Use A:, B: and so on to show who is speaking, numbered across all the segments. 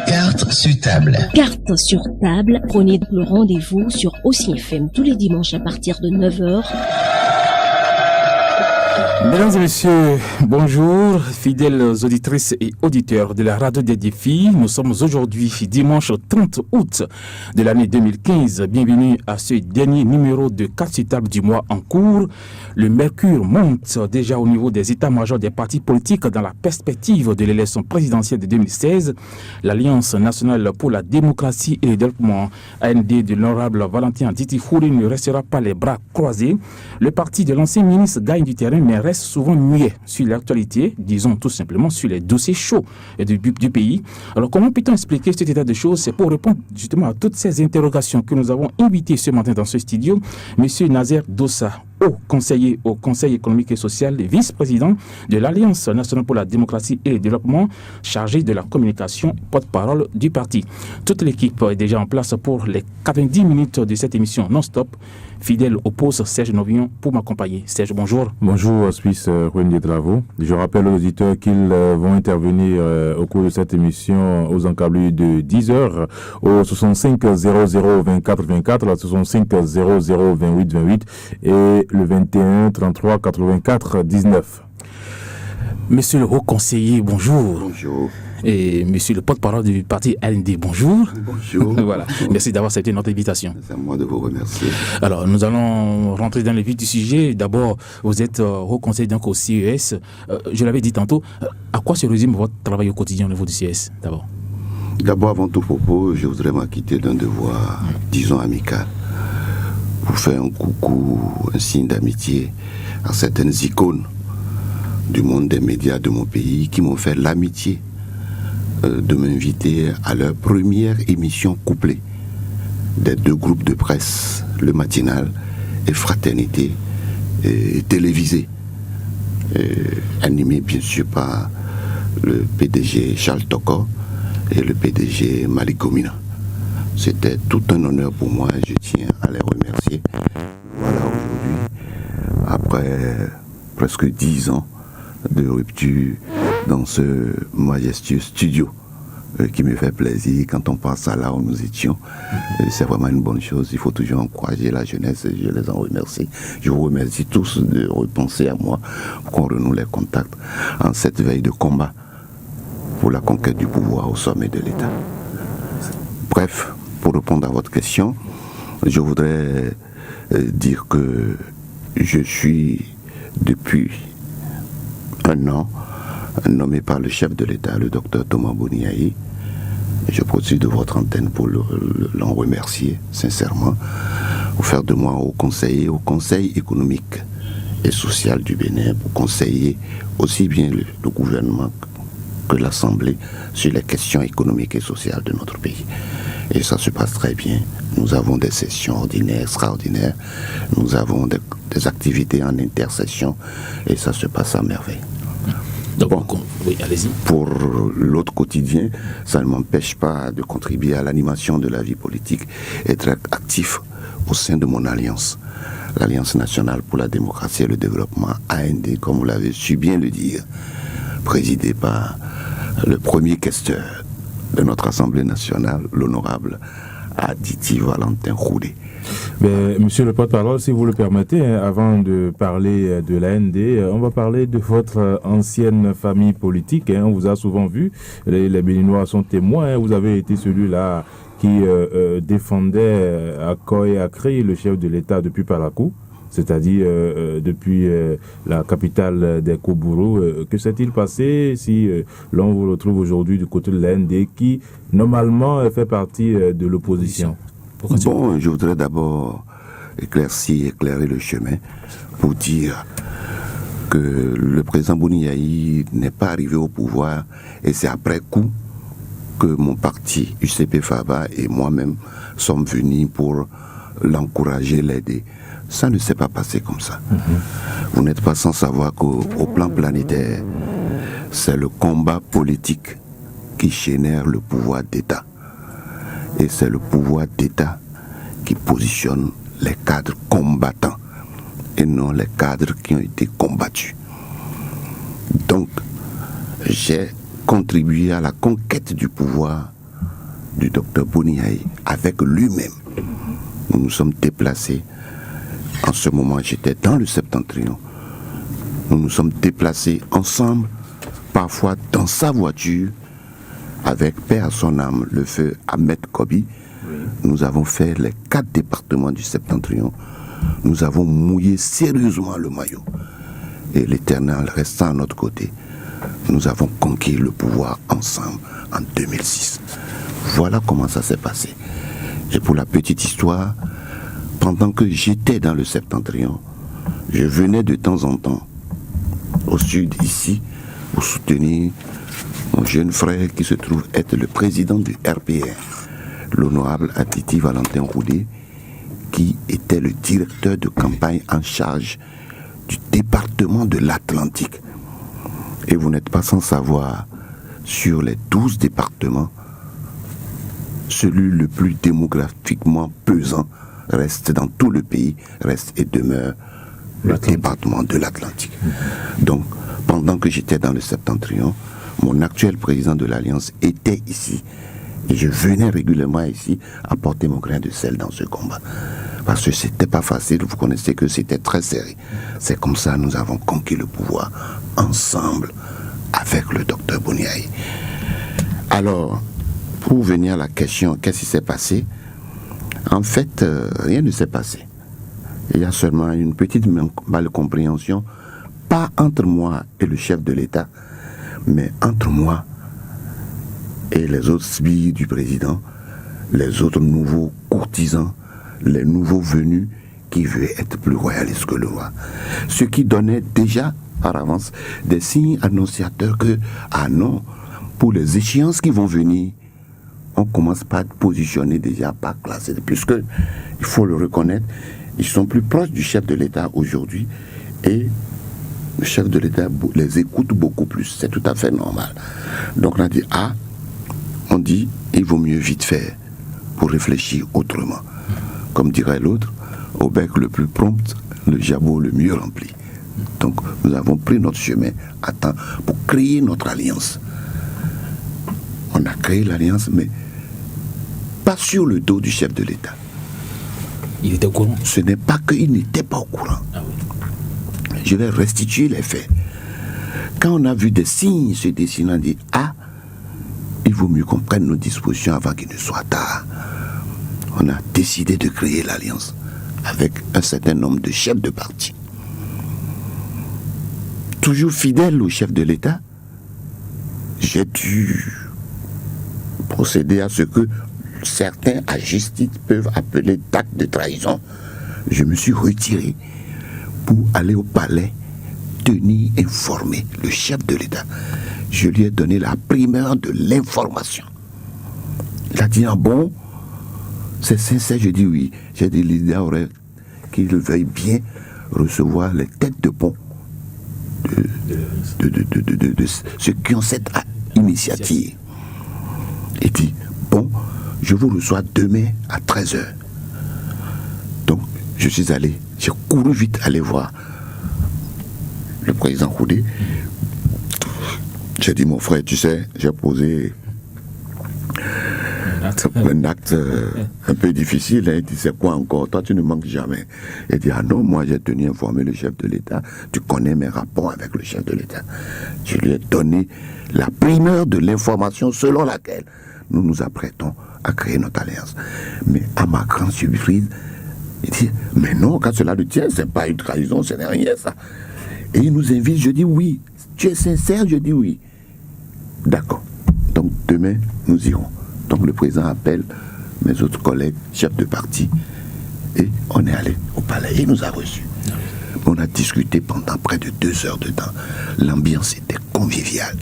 A: Carte sur table.
B: Carte sur table. Prenez le rendez-vous sur Aussi FM tous les dimanches à partir de 9h.
C: Mesdames et messieurs, bonjour, fidèles auditrices et auditeurs de la radio des défis. Nous sommes aujourd'hui dimanche 30 août de l'année 2015. Bienvenue à ce dernier numéro de Carte sur table du mois en cours. Le mercure monte déjà au niveau des états-majors des partis politiques dans la perspective de l'élection présidentielle de 2016. L'Alliance nationale pour la démocratie et le développement, AND de l'honorable Valentin Diti-Fouri, ne restera pas les bras croisés. Le parti de l'ancien ministre gagne du terrain mais reste souvent muet sur l'actualité, disons tout simplement sur les dossiers chauds du pays. Alors comment peut-on expliquer cet état de choses? C'est pour répondre justement à toutes ces interrogations que nous avons invité ce matin dans ce studio M. Nazer Dossa, haut conseiller au Conseil économique et social et vice-président de l'Alliance nationale pour la démocratie et le développement, chargé de la communication, porte-parole du parti. Toute l'équipe est déjà en place pour les 90 minutes de cette émission non-stop. Fidèle au poste, Serge Novillon pour m'accompagner. Serge, bonjour.
D: Bonjour, Suisse Rundi Travaux. Je rappelle aux auditeurs qu'ils vont intervenir au cours de cette émission aux encablures de 10h au 65 00 24 24, la 65 00 28 28 et le 21 33 84 19.
C: Monsieur le haut conseiller, bonjour.
E: Bonjour.
C: Et monsieur le porte-parole du parti LND, bonjour.
E: Bonjour.
C: Voilà. Merci d'avoir accepté notre invitation.
E: C'est à moi de vous remercier.
C: Alors, nous allons rentrer dans le vif du sujet. D'abord, vous êtes haut conseiller donc au CES. Je l'avais dit tantôt, à quoi se résume votre travail au quotidien au niveau du CES d'abord?
E: D'abord, avant tout propos, je voudrais m'acquitter d'un devoir, disons amical, pour faire un coucou, un signe d'amitié à certaines icônes du monde des médias de mon pays qui m'ont fait l'amitié de m'inviter à leur première émission couplée des deux groupes de presse, Le Matinal et Fraternité, et télévisée, animée bien sûr par le PDG Charles Tokor et le PDG Malik Gomina. C'était tout un honneur pour moi, je tiens à les remercier. Voilà, aujourd'hui, après presque 10 ans de rupture dans ce majestueux studio qui me fait plaisir. Quand on passe à là où nous étions, c'est vraiment une bonne chose. Il faut toujours encourager la jeunesse et je les en remercie. Je vous remercie tous de repenser à moi pour qu'on renoue les contacts en cette veille de combat pour la conquête du pouvoir au sommet de l'État. Bref, pour répondre à votre question, je voudrais dire que je suis depuis un an nommé par le chef de l'État, le docteur Thomas Boniaï. Je profite de votre antenne pour l'en remercier sincèrement, pour faire de moi au Conseil économique et social du Bénin, pour conseiller aussi bien le gouvernement que l'Assemblée sur les questions économiques et sociales de notre pays. Et ça se passe très bien. Nous avons des sessions ordinaires, extraordinaires. Nous avons des activités en intercession et ça se passe à merveille.
C: Bon, oui, allez-y.
E: Pour l'autre quotidien, ça ne m'empêche pas de contribuer à l'animation de la vie politique et être actif au sein de mon alliance, l'Alliance nationale pour la démocratie et le développement, AND, comme vous l'avez su bien le dire, présidée par le premier questeur de notre Assemblée nationale, l'honorable Aditi Valentin Fouri.
D: Monsieur le porte-parole, si vous le permettez, avant de parler de l'AND, on va parler de votre ancienne famille politique. On vous a souvent vu, les Béninois sont témoins. Vous avez été celui-là qui défendait à corps et à cri le chef de l'État depuis Parakou, c'est-à-dire depuis la capitale des Koubourou. Que s'est-il passé si l'on vous retrouve aujourd'hui du côté de l'AND qui, normalement, fait partie de l'opposition?
E: Bon, je voudrais d'abord éclairer le chemin pour dire que le président Boniaï n'est pas arrivé au pouvoir et c'est après coup que mon parti UCP Faba et moi-même sommes venus pour l'encourager, l'aider. Ça ne s'est pas passé comme ça. Vous n'êtes pas sans savoir qu'au plan planétaire, c'est le combat politique qui génère le pouvoir d'État. Et c'est le pouvoir d'État qui positionne les cadres combattants et non les cadres qui ont été combattus. Donc, j'ai contribué à la conquête du pouvoir du docteur Boniaï avec lui-même. Nous nous sommes déplacés. En ce moment, j'étais dans le Septentrion. Nous nous sommes déplacés ensemble, parfois dans sa voiture, avec paix à son âme, le feu Ahmed Kobi. Nous avons fait les 4 départements du Septentrion. Nous avons mouillé sérieusement le maillot. Et l'Éternel restant à notre côté, nous avons conquis le pouvoir ensemble en 2006. Voilà comment ça s'est passé. Et pour la petite histoire, pendant que j'étais dans le Septentrion, je venais de temps en temps au sud ici pour soutenir mon jeune frère qui se trouve être le président du RPR, l'honorable Atiti Valentin Roudé, qui était le directeur de campagne en charge du département de l'Atlantique. Et vous n'êtes pas sans savoir, sur les 12 départements, celui le plus démographiquement pesant reste dans tout le pays, reste et demeure le département de l'Atlantique. Donc, pendant que j'étais dans le Septentrion, mon actuel président de l'Alliance était ici. Et je venais régulièrement ici apporter mon grain de sel dans ce combat. Parce que c'était pas facile, vous connaissez que c'était très serré. C'est comme ça que nous avons conquis le pouvoir ensemble avec le docteur Boniaï. Alors, pour venir à la question, qu'est-ce qui s'est passé? En fait, rien ne s'est passé. Il y a seulement une petite malcompréhension, pas entre moi et le chef de l'État, mais entre moi et les autres sbires du président, les autres nouveaux courtisans, les nouveaux venus qui veulent être plus royalistes que le roi. Ce qui donnait déjà par avance des signes annonciateurs que, ah non, pour les échéances qui vont venir, on commence par positionner déjà, par classer, puisque, il faut le reconnaître, ils sont plus proches du chef de l'État aujourd'hui et le chef de l'État les écoute beaucoup plus. C'est tout à fait normal. Donc on a dit, on dit, il vaut mieux vite faire pour réfléchir autrement. Comme dirait l'autre, au bec le plus prompt, le jabot le mieux rempli. Donc nous avons pris notre chemin à temps pour créer notre alliance. On a créé l'alliance, mais pas sur le dos du chef de l'État.
C: Il était au courant?
E: Ce n'est pas qu'il n'était pas au courant.
C: Ah oui.
E: Je vais restituer les faits. Quand on a vu des signes se dessinant, on dit, il vaut mieux qu'on prenne nos dispositions avant qu'il ne soit tard. On a décidé de créer l'alliance avec un certain nombre de chefs de parti. Toujours fidèle au chef de l'État, j'ai dû procéder à ce que certains agistes peuvent appeler d'acte de trahison. Je me suis retiré pour aller au palais tenir informer le chef de l'État. Je lui ai donné la primeur de l'information. Il a dit, bon, c'est sincère, je dis oui. J'ai dit, l'idée aurait qu'il veuille bien recevoir les têtes de pont de ceux qui ont cette initiative. Il dit, bon, je vous reçois demain à 13h. Donc, je suis allé, j'ai couru vite aller voir le président Roudé. J'ai dit, mon frère, tu sais, j'ai posé un acte un peu difficile. Il dit, c'est quoi encore? Toi, tu ne manques jamais. Il dit, non, moi, j'ai tenu à informer le chef de l'État. Tu connais mes rapports avec le chef de l'État. Je lui ai donné la primeur de l'information selon laquelle nous nous apprêtons à créer notre alliance. Mais à ma grande surprise, il dit, mais non, quand cela le tient, c'est pas une trahison, ce n'est rien, ça. Et il nous invite, je dis oui. Tu es sincère? Je dis oui. D'accord. Donc demain, nous irons. Donc le président appelle mes autres collègues, chefs de parti, et on est allé au palais. Il nous a reçus. On a discuté pendant près de 2 heures de temps. L'ambiance était conviviale.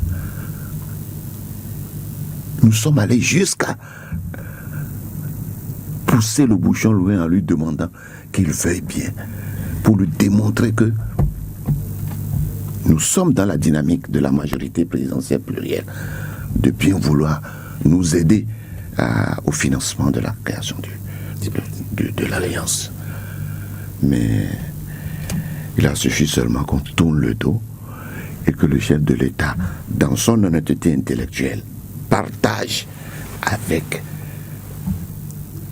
E: Nous sommes allés jusqu'à pousser le bouchon loin en lui demandant qu'il veuille bien, pour lui démontrer que nous sommes dans la dynamique de la majorité présidentielle plurielle, de bien vouloir nous aider au financement de la création de l'Alliance. Mais il a suffi seulement qu'on tourne le dos, et que le chef de l'État, dans son honnêteté intellectuelle, partage avec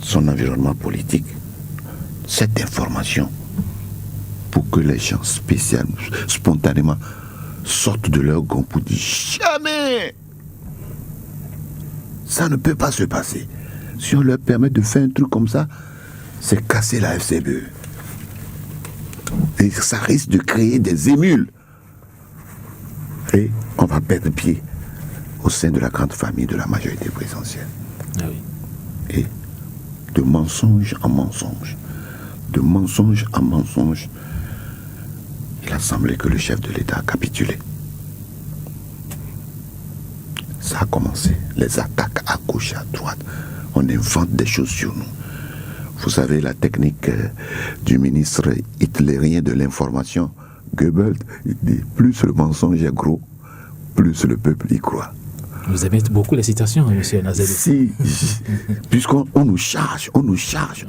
E: son environnement politique cette information pour que les gens spécialement, spontanément, sortent de leur gond pour dire jamais ça ne peut pas se passer. Si on leur permet de faire un truc comme ça, c'est casser la FCBE. Et ça risque de créer des émules. Et on va perdre pied au sein de la grande famille de la majorité présidentielle.
C: Ah oui.
E: Et de mensonge en mensonge, de mensonge en mensonge, il a semblé que le chef de l'État a capitulé. Ça a commencé, les attaques à gauche et à droite. On invente des choses sur nous. Vous savez, la technique du ministre hitlérien de l'information, Goebbels, il dit plus le mensonge est gros, plus le peuple y croit.
C: Vous aimez beaucoup les citations, M. Nazeli.
E: Si, puisqu'on nous charge, on nous charge.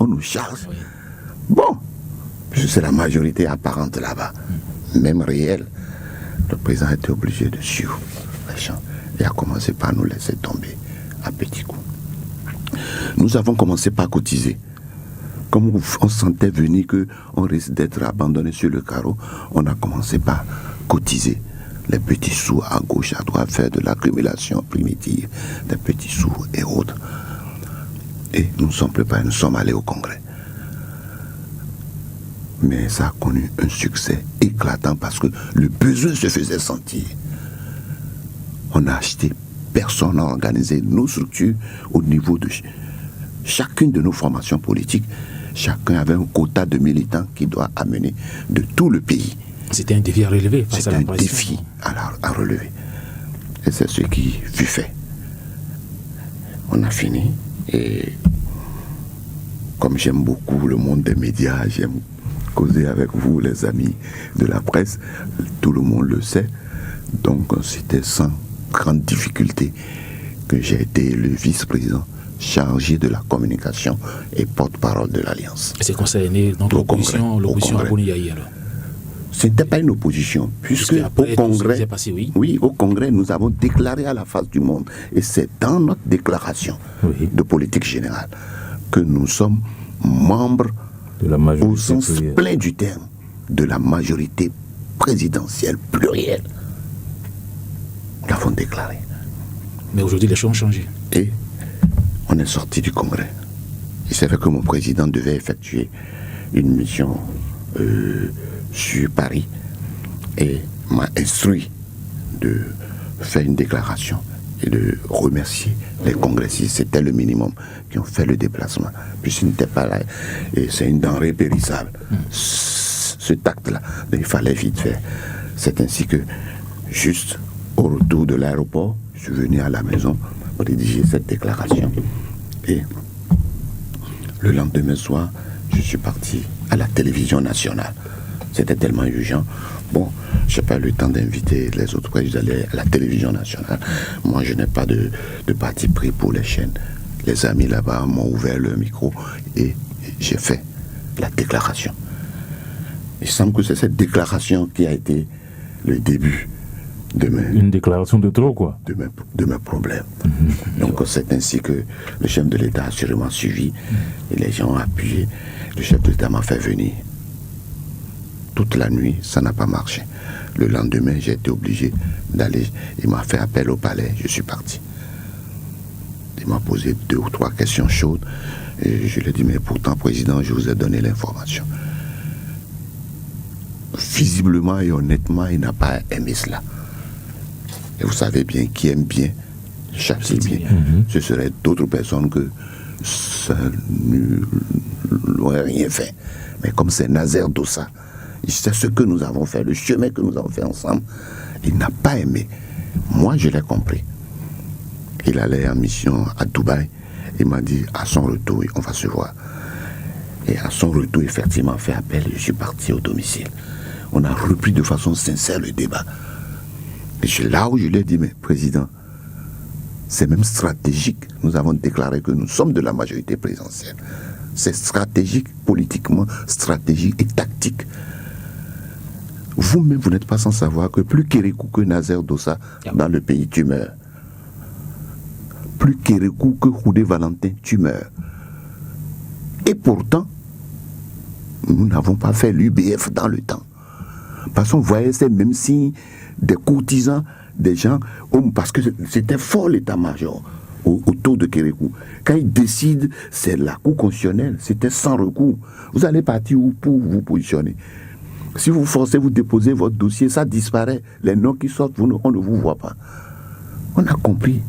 C: Oui.
E: Bon, puisque c'est la majorité apparente là-bas, même réelle, le président était obligé de suivre les gens. Il a commencé par nous laisser tomber à petits coups. Nous avons commencé par cotiser. Comme on sentait venir qu'on risque d'être abandonné sur le carreau, on a commencé par cotiser les petits sous à gauche, à droite, faire de l'accumulation primitive, des petits sous et autres. Et nous sommes préparés, nous sommes allés au Congrès. Mais ça a connu un succès éclatant parce que le besoin se faisait sentir. On a acheté, personne n'a organisé nos structures au niveau de chacune de nos formations politiques. Chacun avait un quota de militants qui doit amener de tout le pays.
C: C'était un défi à relever.
E: C'était un défi à relever. Et c'est ce qui fut fait. On a fini. Et comme j'aime beaucoup le monde des médias, j'aime causer avec vous, les amis de la presse. Tout le monde le sait. Donc c'était sans grande difficulté que j'ai été le vice-président chargé de la communication et porte-parole de l'Alliance.
C: Et c'est concerné notre l'opposition à Bouniaï alors.
E: Ce n'était pas une opposition, puisque au Congrès, oui, au Congrès, nous avons déclaré à la face du monde, et c'est dans notre déclaration de politique générale que nous sommes membres, de la majorité au sens plein du terme, de la majorité présidentielle plurielle. Nous l'avons déclaré.
C: Mais aujourd'hui, les choses ont changé.
E: Et on est sorti du Congrès. Il s'est fait que mon président devait effectuer une mission sur Paris et m'a instruit de faire une déclaration et de remercier les congressistes. C'était le minimum qui ont fait le déplacement. Puisqu'ils n'étaient pas là. Et c'est une denrée périssable. Ce acte-là, il fallait vite faire. C'est ainsi que, juste au retour de l'aéroport, je suis venu à la maison pour rédiger cette déclaration. Et le lendemain soir, je suis parti à la télévision nationale. C'était tellement urgent. Bon, je n'ai pas eu le temps d'inviter les autres présidents à la télévision nationale. Moi, je n'ai pas de parti pris pour les chaînes. Les amis là-bas m'ont ouvert le micro et j'ai fait la déclaration. Il semble que c'est cette déclaration qui a été le début de mes...
D: Une déclaration de trop, quoi.
E: De mes problèmes. Donc, c'est ainsi que le chef de l'État a sûrement suivi et les gens ont appuyé. Le chef de l'État m'a fait venir. Toute la nuit, ça n'a pas marché. Le lendemain, j'ai été obligé d'aller. Il m'a fait appel au palais, je suis parti. Il m'a posé 2 ou 3 questions chaudes. Et je lui ai dit, mais pourtant, président, je vous ai donné l'information. Visiblement et honnêtement, il n'a pas aimé cela. Et vous savez bien, qui aime bien, châtie bien. Ce seraient d'autres personnes que ça n'aurait rien fait. Mais comme c'est Nazer Dossa, c'est ce que nous avons fait, le chemin que nous avons fait ensemble. Il n'a pas aimé. Moi, je l'ai compris. Il allait en mission à Dubaï. Il m'a dit, à son retour, on va se voir. Et à son retour, effectivement, on fait appel. Je suis parti au domicile. On a repris de façon sincère le débat. Et c'est là où je lui ai dit, mais président, c'est même stratégique. Nous avons déclaré que nous sommes de la majorité présidentielle. C'est stratégique, politiquement, stratégique et tactique. Vous-même, vous n'êtes pas sans savoir que plus Kérékou que Nazer Dossa dans le pays, tu meurs. Plus Kérékou que Houdé Valentin, tu meurs. Et pourtant, nous n'avons pas fait l'UBF dans le temps. Parce qu'on voyait ces mêmes signes des courtisans, des gens, parce que c'était fort l'état-major autour de Kérékou. Quand ils décident, c'est la cour constitutionnelle, c'était sans recours. Vous allez partir où pour vous positionner? Si vous forcez, vous déposez votre dossier, ça disparaît. Les noms qui sortent, on ne vous voit pas. On a compris.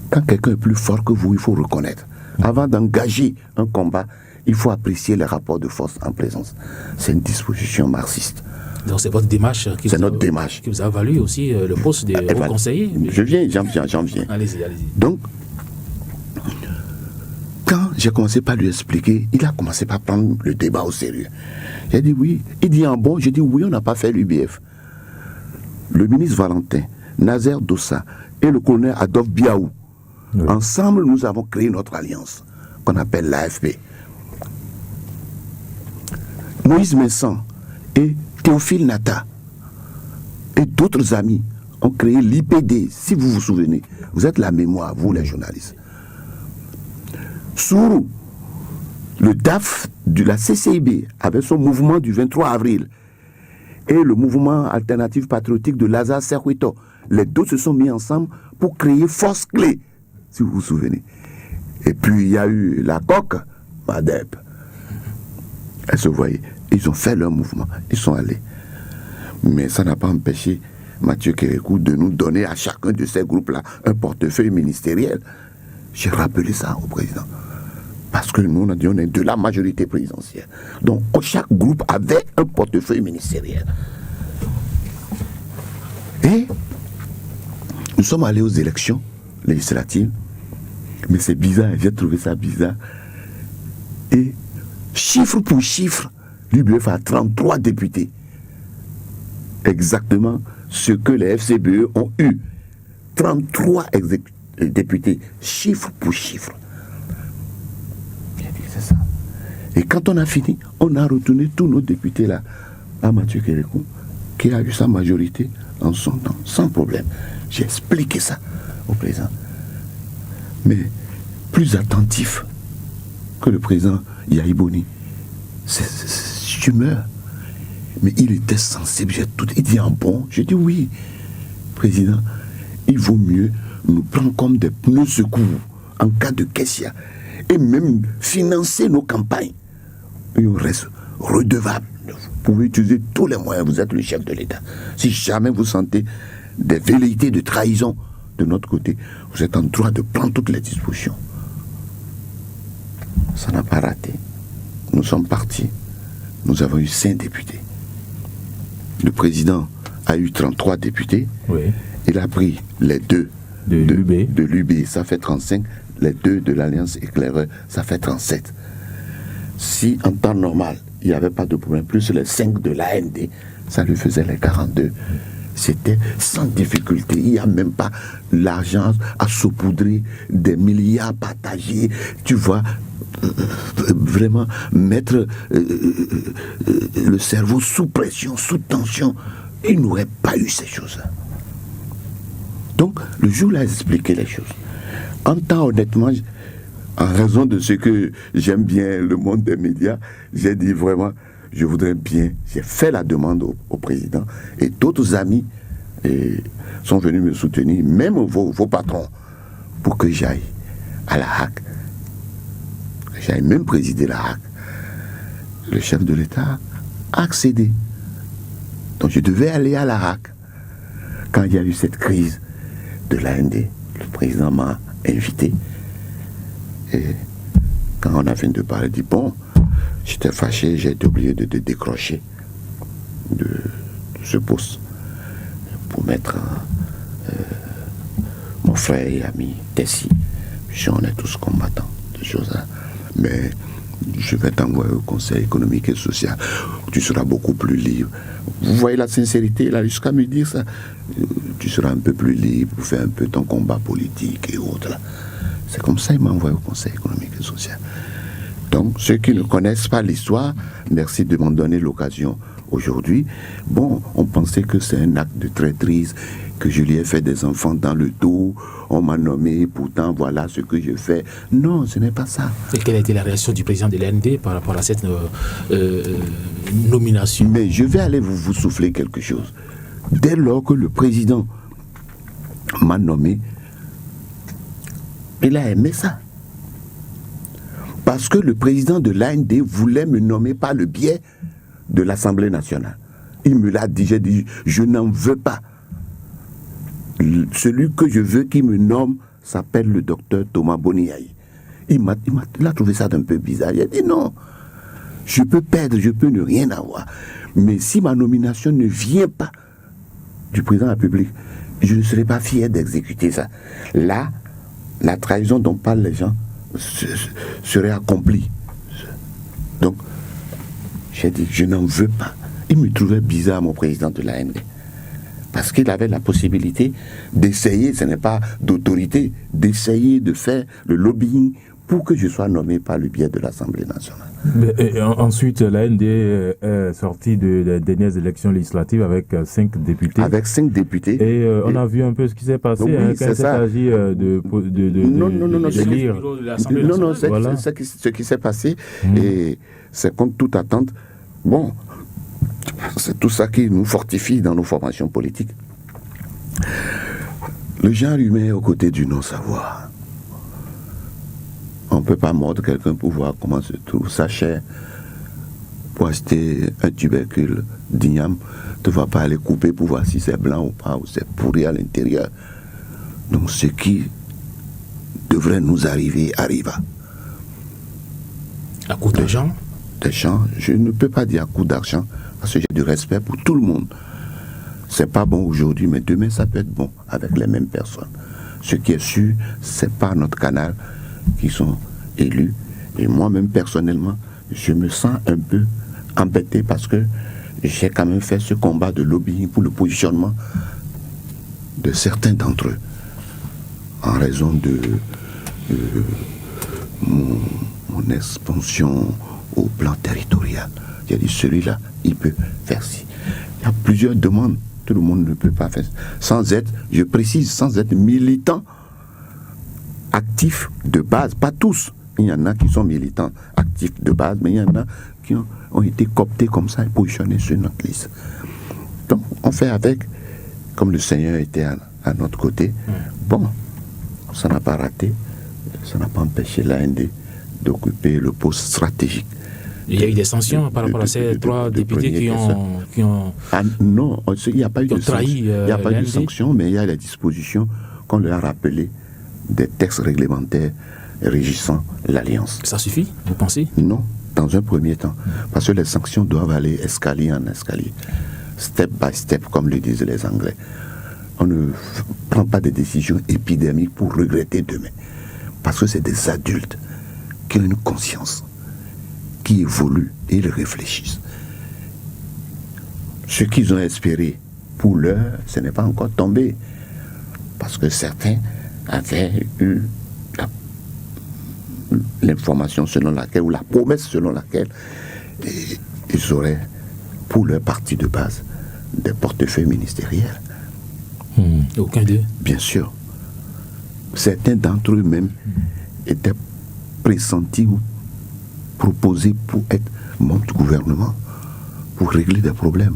E: Quand quelqu'un est plus fort que vous, il faut reconnaître. Avant d'engager un combat, il faut apprécier les rapports de force en présence. C'est une disposition marxiste.
C: Donc c'est votre démarche qui vous a valu aussi le poste de haut conseiller.
E: J'en viens.
C: Allez-y.
E: Donc, quand j'ai commencé par lui expliquer, il a commencé par prendre le débat au sérieux. J'ai dit oui. Il dit en bon, j'ai dit oui, on n'a pas fait l'UBF. Le ministre Valentin, Nazer Dossa et le colonel Adolphe Biaou, ensemble, nous avons créé notre alliance, qu'on appelle l'AFP. Moïse Messan et Théophile Nata et d'autres amis ont créé l'IPD, si vous vous souvenez. Vous êtes la mémoire, vous les journalistes. Sourou, le DAF de la CCIB, avec son mouvement du 23 avril, et le mouvement alternatif patriotique de Lazare Serhuito, les deux se sont mis ensemble pour créer Force Clé, si vous vous souvenez. Et puis il y a eu la coque, Madep. Elle se voyait. Ils ont fait leur mouvement. Ils sont allés. Mais ça n'a pas empêché Mathieu Kérékou de nous donner à chacun de ces groupes-là un portefeuille ministériel. J'ai rappelé ça au président. Parce que nous, on a dit on est de la majorité présidentielle. Donc chaque groupe avait un portefeuille ministériel. Et nous sommes allés aux élections législatives. Mais c'est bizarre, j'ai trouvé ça bizarre. Et chiffre pour chiffre, l'UBF a 33 députés. Exactement ce que les FCBE ont eu. 33 députés, chiffre pour chiffre. J'ai dit c'est ça. Et quand on a fini, on a retourné tous nos députés là à Mathieu Kérékou, qui a eu sa majorité en son temps, sans problème. J'ai expliqué ça au président. Mais plus attentif que le président Yaïboni, tu meurs. Mais il était sensible, il dit en bon, j'ai dit oui, président, il vaut mieux nous prendre comme des pneus secours en cas de Kessia et même financer nos campagnes. Et on reste redevable. Vous pouvez utiliser tous les moyens, vous êtes le chef de l'État. Si jamais vous sentez des velléités de trahison de notre côté, vous êtes en droit de prendre toutes les dispositions. Ça n'a pas raté. Nous sommes partis. Nous avons eu 5 députés. Le président a eu 33 députés. Oui. Il a pris les 2 de l'UB, ça fait 35. Les 2 de l'Alliance Éclaireur, ça fait 37. Si en temps normal, il n'y avait pas de problème, plus les 5 de l'AND, ça lui faisait les 42. C'était sans difficulté. Il n'y a même pas l'argent à saupoudrer, des milliards partagés. Tu vois, vraiment mettre le cerveau sous pression, sous tension. Il n'aurait pas eu ces choses-là. Donc, le jour où il a expliqué les choses, en temps honnêtement, en raison de ce que j'aime bien le monde des médias, j'ai dit vraiment, je voudrais bien, j'ai fait la demande au président et d'autres amis sont venus me soutenir, même vos patrons, pour que j'aille à la HAC. J'avais même présidé la HAC. Le chef de l'État a accédé. Donc je devais aller à la HAC. Quand il y a eu cette crise de l'AND, le président m'a invité. Et quand on a fini de parler, il dit bon, j'étais fâché, j'ai été obligé de décrocher de ce poste pour mettre mon frère et ami Tessie. On est tous combattants de choses-là. Mais je vais t'envoyer au Conseil économique et social. Tu seras beaucoup plus libre. Vous voyez la sincérité, là, jusqu'à me dire ça. Tu seras un peu plus libre pour faire un peu ton combat politique et autres. Là. C'est comme ça qu'il m'a envoyé au Conseil économique et social. Donc, ceux qui ne connaissent pas l'histoire, merci de m'en donner l'occasion aujourd'hui. Bon, on pensait que c'est un acte de traîtrise, que je lui ai fait des enfants dans le dos, on m'a nommé, pourtant voilà ce que je fais. Non, ce n'est pas ça.
C: Et quelle a été la réaction du président de l'AND par rapport à cette nomination?
E: Mais je vais aller vous souffler quelque chose. Dès lors que le président m'a nommé, il a aimé ça. Parce que le président de l'AND voulait me nommer par le biais de l'Assemblée nationale. Il me l'a dit, j'ai dit, je n'en veux pas. Celui que je veux qui me nomme s'appelle le docteur Thomas Boniaï. Il a trouvé ça un peu bizarre. Il a dit non, je peux perdre, je peux ne rien avoir. Mais si ma nomination ne vient pas du président de la République, je ne serai pas fier d'exécuter ça. Là, la trahison dont parlent les gens serait accomplie. Donc, j'ai dit, je n'en veux pas. Il me trouvait bizarre, mon président de l'AND. Parce qu'il avait la possibilité d'essayer, ce n'est pas d'autorité, d'essayer de faire le lobbying pour que je sois nommé par le biais de l'Assemblée nationale.
D: Et ensuite, l'AND est sortie des dernières élections législatives avec 5 députés.
E: Avec 5 députés.
D: Et on a vu un peu ce qui s'est passé
E: oui,
D: quand il s'agit de lire.
E: Non, voilà. C'est ce qui s'est passé. Et c'est contre toute attente. Bon, c'est tout ça qui nous fortifie dans nos formations politiques. Le genre humain est aux côtés du non-savoir. On ne peut pas mordre quelqu'un pour voir comment se trouve sa chair. Pour acheter un tubercule d'igname, tu ne vas pas aller couper pour voir si c'est blanc ou pas, ou c'est pourri à l'intérieur. Donc ce qui devrait nous arriver, arriva.
C: À coup d'argent?
E: Je ne peux pas dire à coup d'argent, parce que j'ai du respect pour tout le monde. C'est pas bon aujourd'hui, mais demain ça peut être bon avec les mêmes personnes. Ce qui est sûr, c'est pas notre canal qui sont élus. Et moi-même, personnellement, je me sens un peu embêté parce que j'ai quand même fait ce combat de lobbying pour le positionnement de certains d'entre eux en raison de mon expansion au plan territorial. J'ai dit, celui-là, il peut faire ci. Il y a plusieurs demandes. Tout le monde ne peut pas faire. Sans être, je précise, sans être militant actifs de base, pas tous. Il y en a qui sont militants actifs de base, mais il y en a qui ont été cooptés comme ça et positionnés sur notre liste. Donc, on fait avec, comme le Seigneur était à notre côté. Bon, ça n'a pas raté, ça n'a pas empêché l'AND d'occuper le poste stratégique.
C: Il y a eu des sanctions par rapport à ces 3 députés qui ont...
E: Ah non, il n'y a pas eu de
C: trahi.
E: Il n'y a pas eu de sanctions, mais il y a les dispositions qu'on leur a rappelées des textes réglementaires régissant l'Alliance.
C: Ça suffit, vous pensez?
E: Non, dans un premier temps. Parce que les sanctions doivent aller escalier en escalier, step by step, comme le disent les Anglais. On ne prend pas des décisions épidémiques pour regretter demain. Parce que c'est des adultes qui ont une conscience, qui évoluent et ils réfléchissent. Ce qu'ils ont espéré pour l'heure, ce n'est pas encore tombé. Parce que certains avaient eu l'information selon laquelle, ou la promesse selon laquelle, ils auraient, pour leur parti de base, des portefeuilles ministériels.
C: Aucun d'eux?
E: Bien sûr. Certains d'entre eux même étaient pressentis ou proposés pour être membres du gouvernement, pour régler des problèmes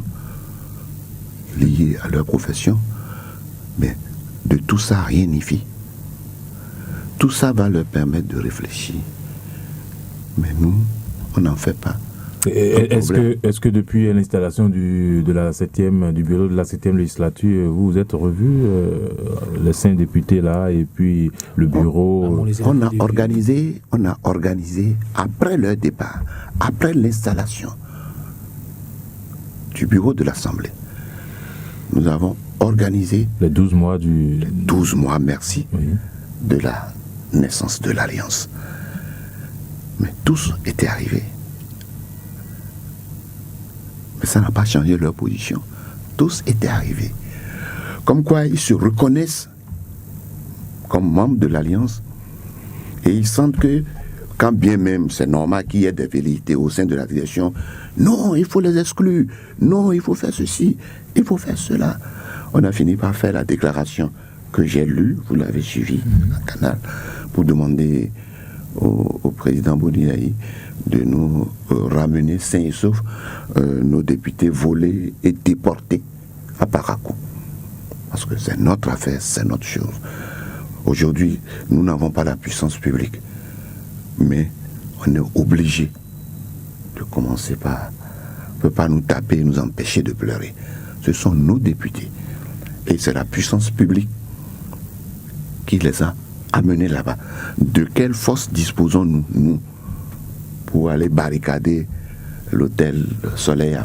E: liés à leur profession. Mais de tout ça, rien n'y fit. Tout ça va leur permettre de réfléchir. Mais nous, on n'en fait pas.
D: Est-ce que depuis l'installation du bureau de la 7e législature, vous êtes revus, les 5 députés là, et puis le bureau?
E: On a organisé après leur départ, après l'installation du bureau de l'Assemblée. Nous avons organisé
D: les 12 mois
E: les 12 mois, merci,
D: oui,
E: de la naissance de l'Alliance. Mais tous étaient arrivés. Mais ça n'a pas changé leur position. Tous étaient arrivés. Comme quoi ils se reconnaissent comme membres de l'Alliance et ils sentent que quand bien même c'est normal qu'il y ait des velléités au sein de la direction, non, il faut les exclure, non, il faut faire ceci, il faut faire cela. On a fini par faire la déclaration que j'ai lue, vous l'avez suivi à Canal, pour demander au président Boni de nous ramener sains et saufs nos députés volés et déportés à Parakou. Parce que c'est notre affaire, c'est notre chose. Aujourd'hui, nous n'avons pas la puissance publique, mais on est obligé de commencer par... On ne peut pas nous taper et nous empêcher de pleurer. Ce sont nos députés. Et c'est la puissance publique qui les a amenés là-bas. De quelle force disposons-nous, nous, pour aller barricader l'hôtel Soleil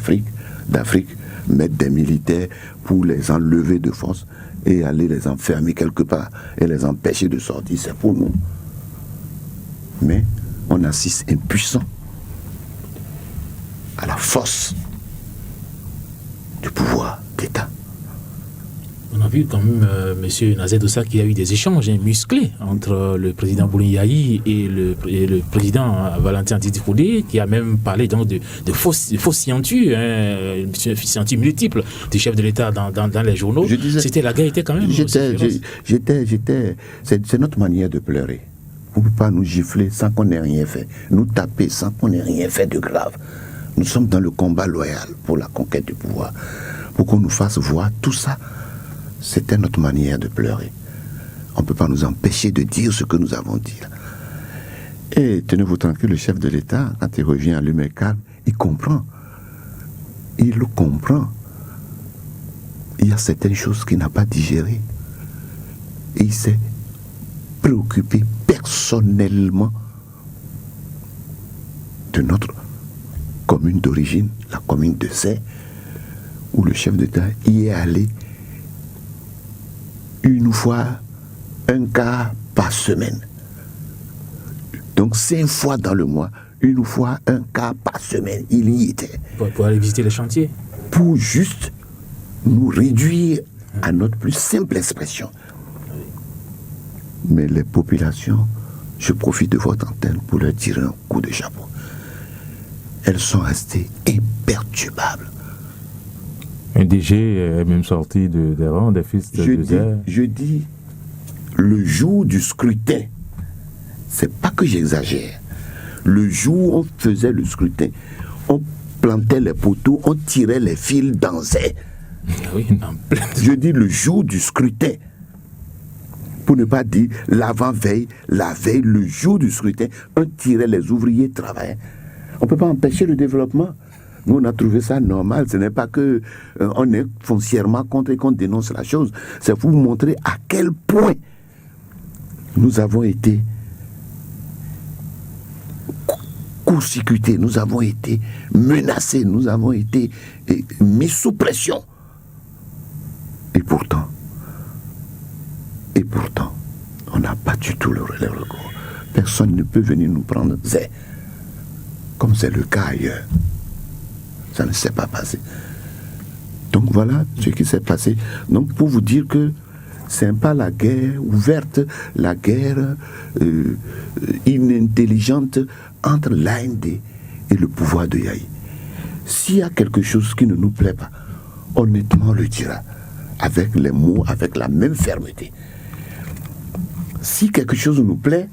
E: d'Afrique, mettre des militaires pour les enlever de force et aller les enfermer quelque part et les empêcher de sortir? C'est pour nous. Mais on assiste impuissant à la force du pouvoir d'État.
C: On a vu quand même, M. Nazet Dossa, qu'il y a eu des échanges musclés entre le président Bouni Yahi et le président Valentin Didi-Koudé, qui a même parlé donc de fausses scientures, scientures multiples du chef de l'État dans les journaux. C'était la gaieté quand même.
E: C'est notre manière de pleurer. On ne peut pas nous gifler sans qu'on ait rien fait, nous taper sans qu'on ait rien fait de grave. Nous sommes dans le combat loyal pour la conquête du pouvoir. Pour qu'on nous fasse voir tout ça, c'était notre manière de pleurer. On ne peut pas nous empêcher de dire ce que nous avons dit. Et tenez-vous tranquille, le chef de l'État, quand il revient à lui-même calme, il comprend. Il le comprend. Il y a certaines choses qu'il n'a pas digérées. Et il s'est préoccupé personnellement de notre commune d'origine, la commune de Say, où le chef d'État y est allé une fois, un quart par semaine. Donc 5 fois dans le mois, une fois, un quart par semaine, il y était.
C: Pour aller visiter les chantiers.
E: Pour juste nous réduire à notre plus simple expression. Mais les populations, je profite de votre antenne pour leur tirer un coup de chapeau. Elles sont restées imperturbables.
D: Un DG est même sorti des rangs des fils de Zé.
E: Je dis, le jour du scrutin, c'est pas que j'exagère. Le jour où on faisait le scrutin, on plantait les poteaux, on tirait les fils dans Zé.
C: Oui,
E: je dis le jour du scrutin. Pour ne pas dire l'avant-veille, la veille, le jour du scrutin, on tirait les ouvriers travailler. On ne peut pas empêcher le développement. Nous, on a trouvé ça normal. Ce n'est pas que on est foncièrement contre et qu'on dénonce la chose. C'est pour vous montrer à quel point nous avons été court-circuités, nous avons été menacés, nous avons été mis sous pression. Et pourtant, on n'a pas du tout le recours. Personne ne peut venir nous prendre Zé, comme c'est le cas ailleurs. Ça ne s'est pas passé. Donc voilà ce qui s'est passé. Donc pour vous dire que c'est pas la guerre ouverte, la guerre inintelligente entre l'AND et le pouvoir de Yahi. S'il y a quelque chose qui ne nous plaît pas, honnêtement on le dira, avec les mots, avec la même fermeté. Si quelque chose nous plaît,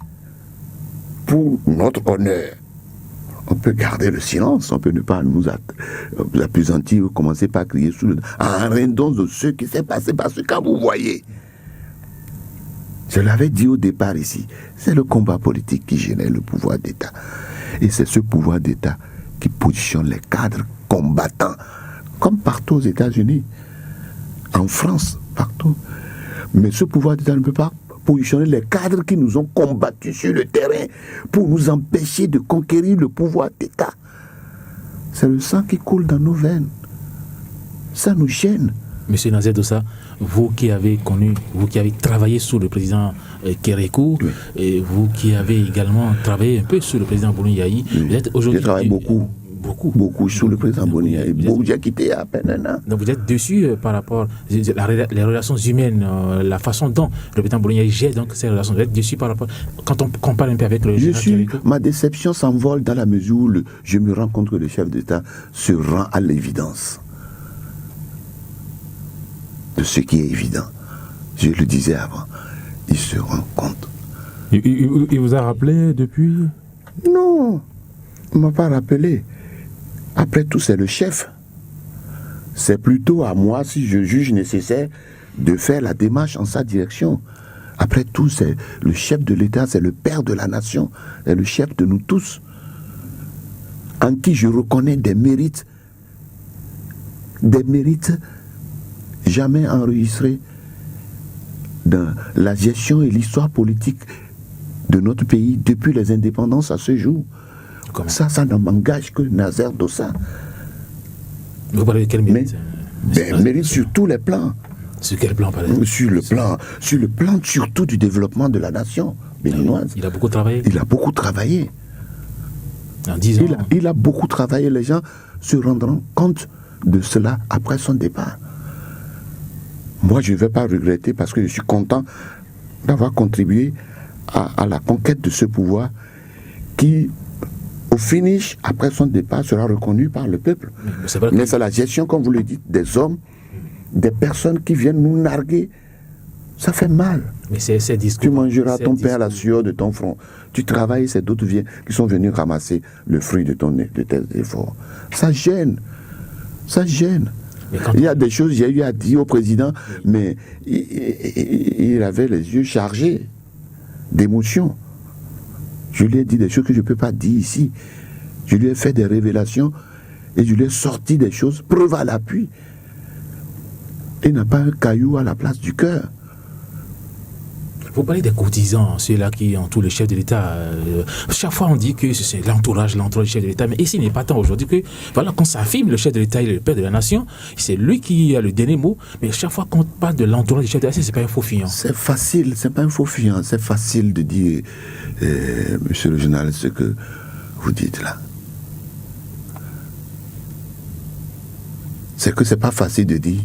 E: pour notre honneur, on peut garder le silence, on peut ne pas nous appesantir ou commencer par crier sous le... en rendant de ce qui s'est passé, parce que quand vous voyez, je l'avais dit au départ ici, c'est le combat politique qui génère le pouvoir d'État. Et c'est ce pouvoir d'État qui positionne les cadres combattants, comme partout aux États-Unis, en France, partout. Mais ce pouvoir d'État ne peut pas positionner les cadres qui nous ont combattus sur le terrain pour nous empêcher de conquérir le pouvoir d'État. C'est le sang qui coule dans nos veines. Ça nous gêne.
C: Monsieur Nazet Dossa, vous qui avez connu, vous qui avez travaillé sous le président Kérékou, oui, et vous qui avez également travaillé un peu sous le président Bouni Yahi,
E: oui, vous êtes aujourd'hui... Je travaille beaucoup. Beaucoup sous le président Boni Yayi. J'ai quitté il y a à peine un an.
C: Donc vous êtes déçu par rapport les relations humaines, la façon dont le président Boni Yayi gère donc ces relations. Vous êtes déçu par rapport, quand on compare un peu avec le
E: ma déception s'envole dans la mesure où je me rends compte que le chef d'État se rend à l'évidence de ce qui est évident. Je le disais avant, il se rend compte.
D: Il vous a rappelé depuis?
E: Non, il ne m'a pas rappelé. Après tout, c'est le chef. C'est plutôt à moi, si je juge nécessaire, de faire la démarche en sa direction. Après tout, c'est le chef de l'État, c'est le père de la nation, c'est le chef de nous tous, en qui je reconnais des mérites jamais enregistrés dans la gestion et l'histoire politique de notre pays depuis les indépendances à ce jour. Comme ça ne m'engage que Nazer Dossa.
C: Vous parlez de quel mérite?
E: Mérite sur tous les plans.
C: Sur quel plan, par exemple?
E: Sur le plan surtout du développement de la nation béninoise.
C: Il a beaucoup travaillé.
E: Il a beaucoup travaillé.
C: En 10 ans.
E: Il a beaucoup travaillé. Les gens se rendront compte de cela après son départ. Moi, je ne vais pas regretter parce que je suis content d'avoir contribué à la conquête de ce pouvoir qui, au finish, après son départ, sera reconnu par le peuple. Mais c'est la gestion, comme vous le dites, des hommes, des personnes qui viennent nous narguer. Ça fait mal.
C: Mais c'est discours.
E: Tu mangeras ton pain à la sueur de ton front. Tu travailles, c'est d'autres qui sont venus ramasser le fruit de tes efforts. Ça gêne. Ça gêne. Il y a des choses, j'ai eu à dire au président, mais il avait les yeux chargés d'émotions. Je lui ai dit des choses que je ne peux pas dire ici. Je lui ai fait des révélations et je lui ai sorti des choses, preuve à l'appui. Il n'a pas un caillou à la place du cœur.
C: Vous parlez des courtisans, ceux-là qui entourent le chef de l'État. Chaque fois, on dit que c'est l'entourage du chef de l'État. Mais ici, il n'est pas tant aujourd'hui que, voilà, qu'on s'affirme, le chef de l'État, il est le père de la nation. C'est lui qui a le dernier mot. Mais chaque fois qu'on parle de l'entourage du chef de l'État, c'est pas un faux fuyant.
E: C'est facile, c'est pas un faux fuyant. C'est facile de dire, monsieur le journaliste, ce que vous dites là. C'est que c'est pas facile de dire.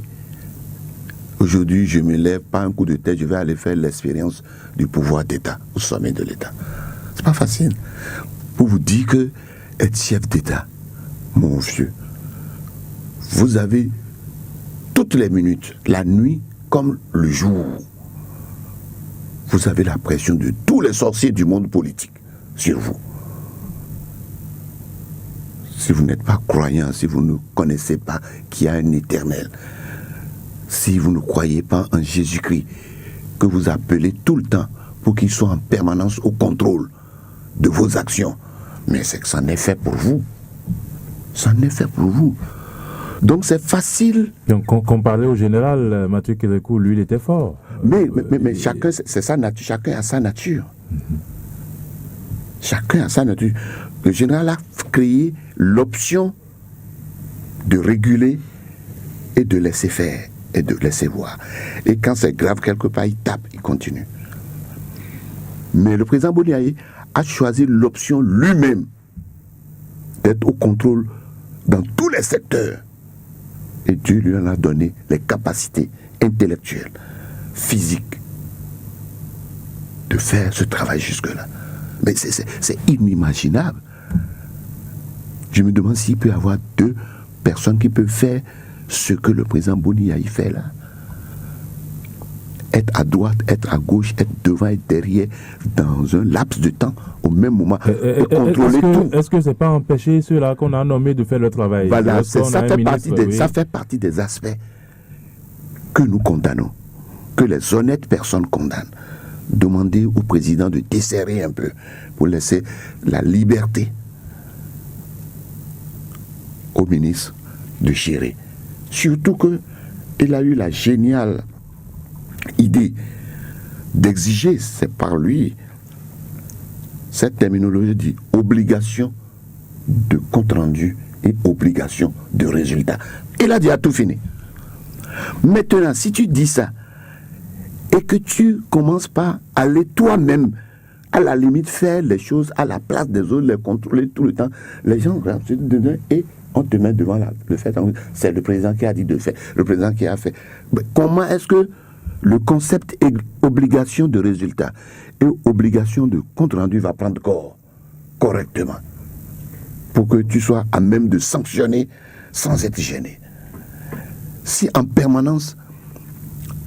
E: Aujourd'hui, je me lève, pas un coup de tête, je vais aller faire l'expérience du pouvoir d'État, au sommet de l'État. C'est pas facile. Pour vous dire que être chef d'État, mon vieux, vous avez toutes les minutes, la nuit comme le jour, vous avez la pression de tous les sorciers du monde politique sur vous. Si vous n'êtes pas croyant, si vous ne connaissez pas qu'il y a un éternel, si vous ne croyez pas en Jésus-Christ, que vous appelez tout le temps pour qu'il soit en permanence au contrôle de vos actions, mais c'est que ça en est fait pour vous. Ça en est fait pour vous. Donc c'est facile.
D: Donc qu'on parlait au général, Mathieu Kérékou, lui, il était fort.
E: Mais chacun, c'est sa nature, chacun a sa nature. Chacun a sa nature. Le général a créé l'option de réguler et de laisser faire. Et de laisser voir. Et quand c'est grave quelque part, il tape, il continue. Mais le président Boni Yayi a choisi l'option lui-même d'être au contrôle dans tous les secteurs. Et Dieu lui en a donné les capacités intellectuelles, physiques, de faire ce travail jusque-là. Mais c'est inimaginable. Je me demande s'il peut y avoir deux personnes qui peuvent faire ce que le président Boni Yayi fait là. Être à droite, être à gauche, être devant et derrière dans un laps de temps au même moment. Contrôler tout.
D: Est-ce que c'est pas empêcher ceux-là qu'on a nommés de faire le travail?
E: Voilà, ça fait partie des aspects que nous condamnons, que les honnêtes personnes condamnent. Demander au président de desserrer un peu pour laisser la liberté au ministre de gérer. Surtout qu'il a eu la géniale idée d'exiger, c'est par lui, cette terminologie dit obligation de compte-rendu et obligation de résultat. Il a dit à tout fini. Maintenant, si tu dis ça, et que tu commences par aller toi-même à la limite faire les choses à la place des autres, les contrôler tout le temps. Les gens regardent et on te met devant le fait. C'est le président qui a dit de faire, le président qui a fait. Mais comment est-ce que le concept obligation de résultat et obligation de compte rendu va prendre corps correctement pour que tu sois à même de sanctionner sans être gêné? Si en permanence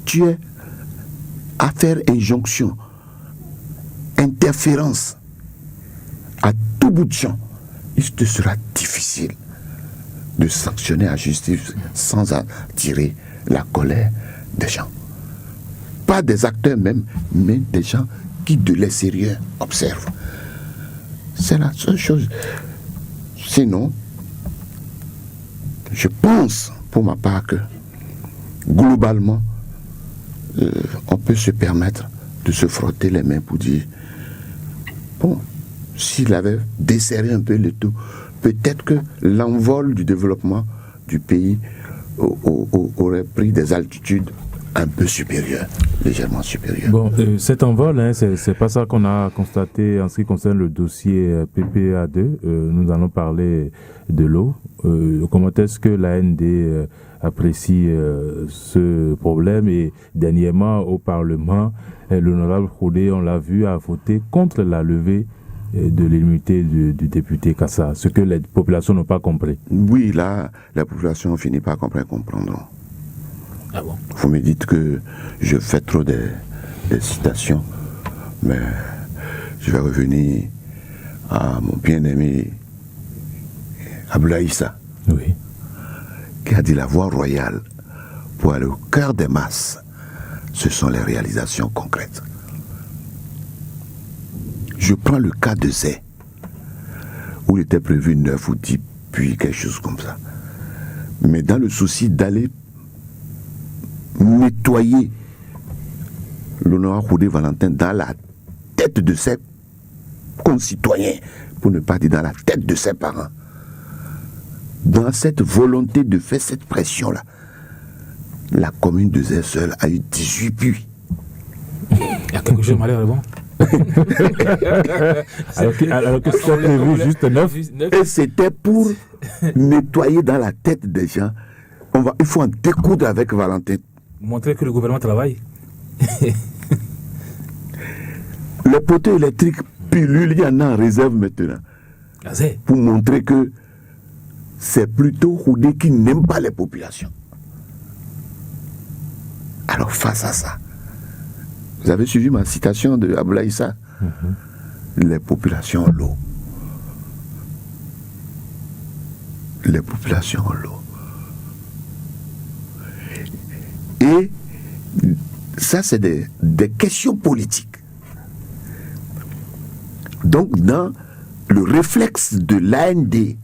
E: tu es à faire injonction, interférence à tout bout de champ, il te sera difficile de sanctionner à justice sans attirer la colère des gens. Pas des acteurs même, mais des gens qui de l'extérieur observent. C'est la seule chose. Sinon, je pense pour ma part que globalement, on peut se permettre de se frotter les mains pour dire, bon, s'il avait desserré un peu le tout, peut-être que l'envol du développement du pays aurait pris des altitudes un peu supérieures, légèrement supérieures.
D: Bon, cet envol, c'est pas ça qu'on a constaté en ce qui concerne le dossier PPA2. Nous allons parler de l'eau. Comment est-ce que l'AND apprécie ce problème? Et dernièrement, au Parlement, l'honorable Khoudé, on l'a vu, a voté contre la levée de l'immunité du député Kassa, ce que les populations n'ont pas compris.
E: Oui, là, la population finit par comprendre.
C: Ah bon?
E: Vous me dites que je fais trop des citations, mais je vais revenir à mon bien-aimé Abdoulaye Issa,
D: Oui.
E: qui a dit la voie royale pour aller au cœur des masses, ce sont les réalisations concrètes. Je prends le cas de Zé, où il était prévu 9 ou 10 puis quelque chose comme ça. Mais dans le souci d'aller nettoyer l'honorable Khoudé Valentin dans la tête de ses concitoyens, pour ne pas dire dans la tête de ses parents, dans cette volonté de faire cette pression-là, la commune de Zé seule a eu 18 puits.
C: Il y a quelque chose de malheureusement.
D: alors que c'était prévu juste 9.
E: Et c'était pour nettoyer dans la tête des gens. Il faut en découdre avec Valentin.
C: Montrer que le gouvernement travaille.
E: Les poteaux électriques pilules, il y en a en réserve maintenant. Pour montrer que c'est plutôt Khoudé qui n'aime pas les populations. Alors face à ça, vous avez suivi ma citation de Abdoulaye Issa. Les populations ont l'eau. Les populations ont l'eau. Et ça, c'est des questions politiques. Donc, dans le réflexe de l'AND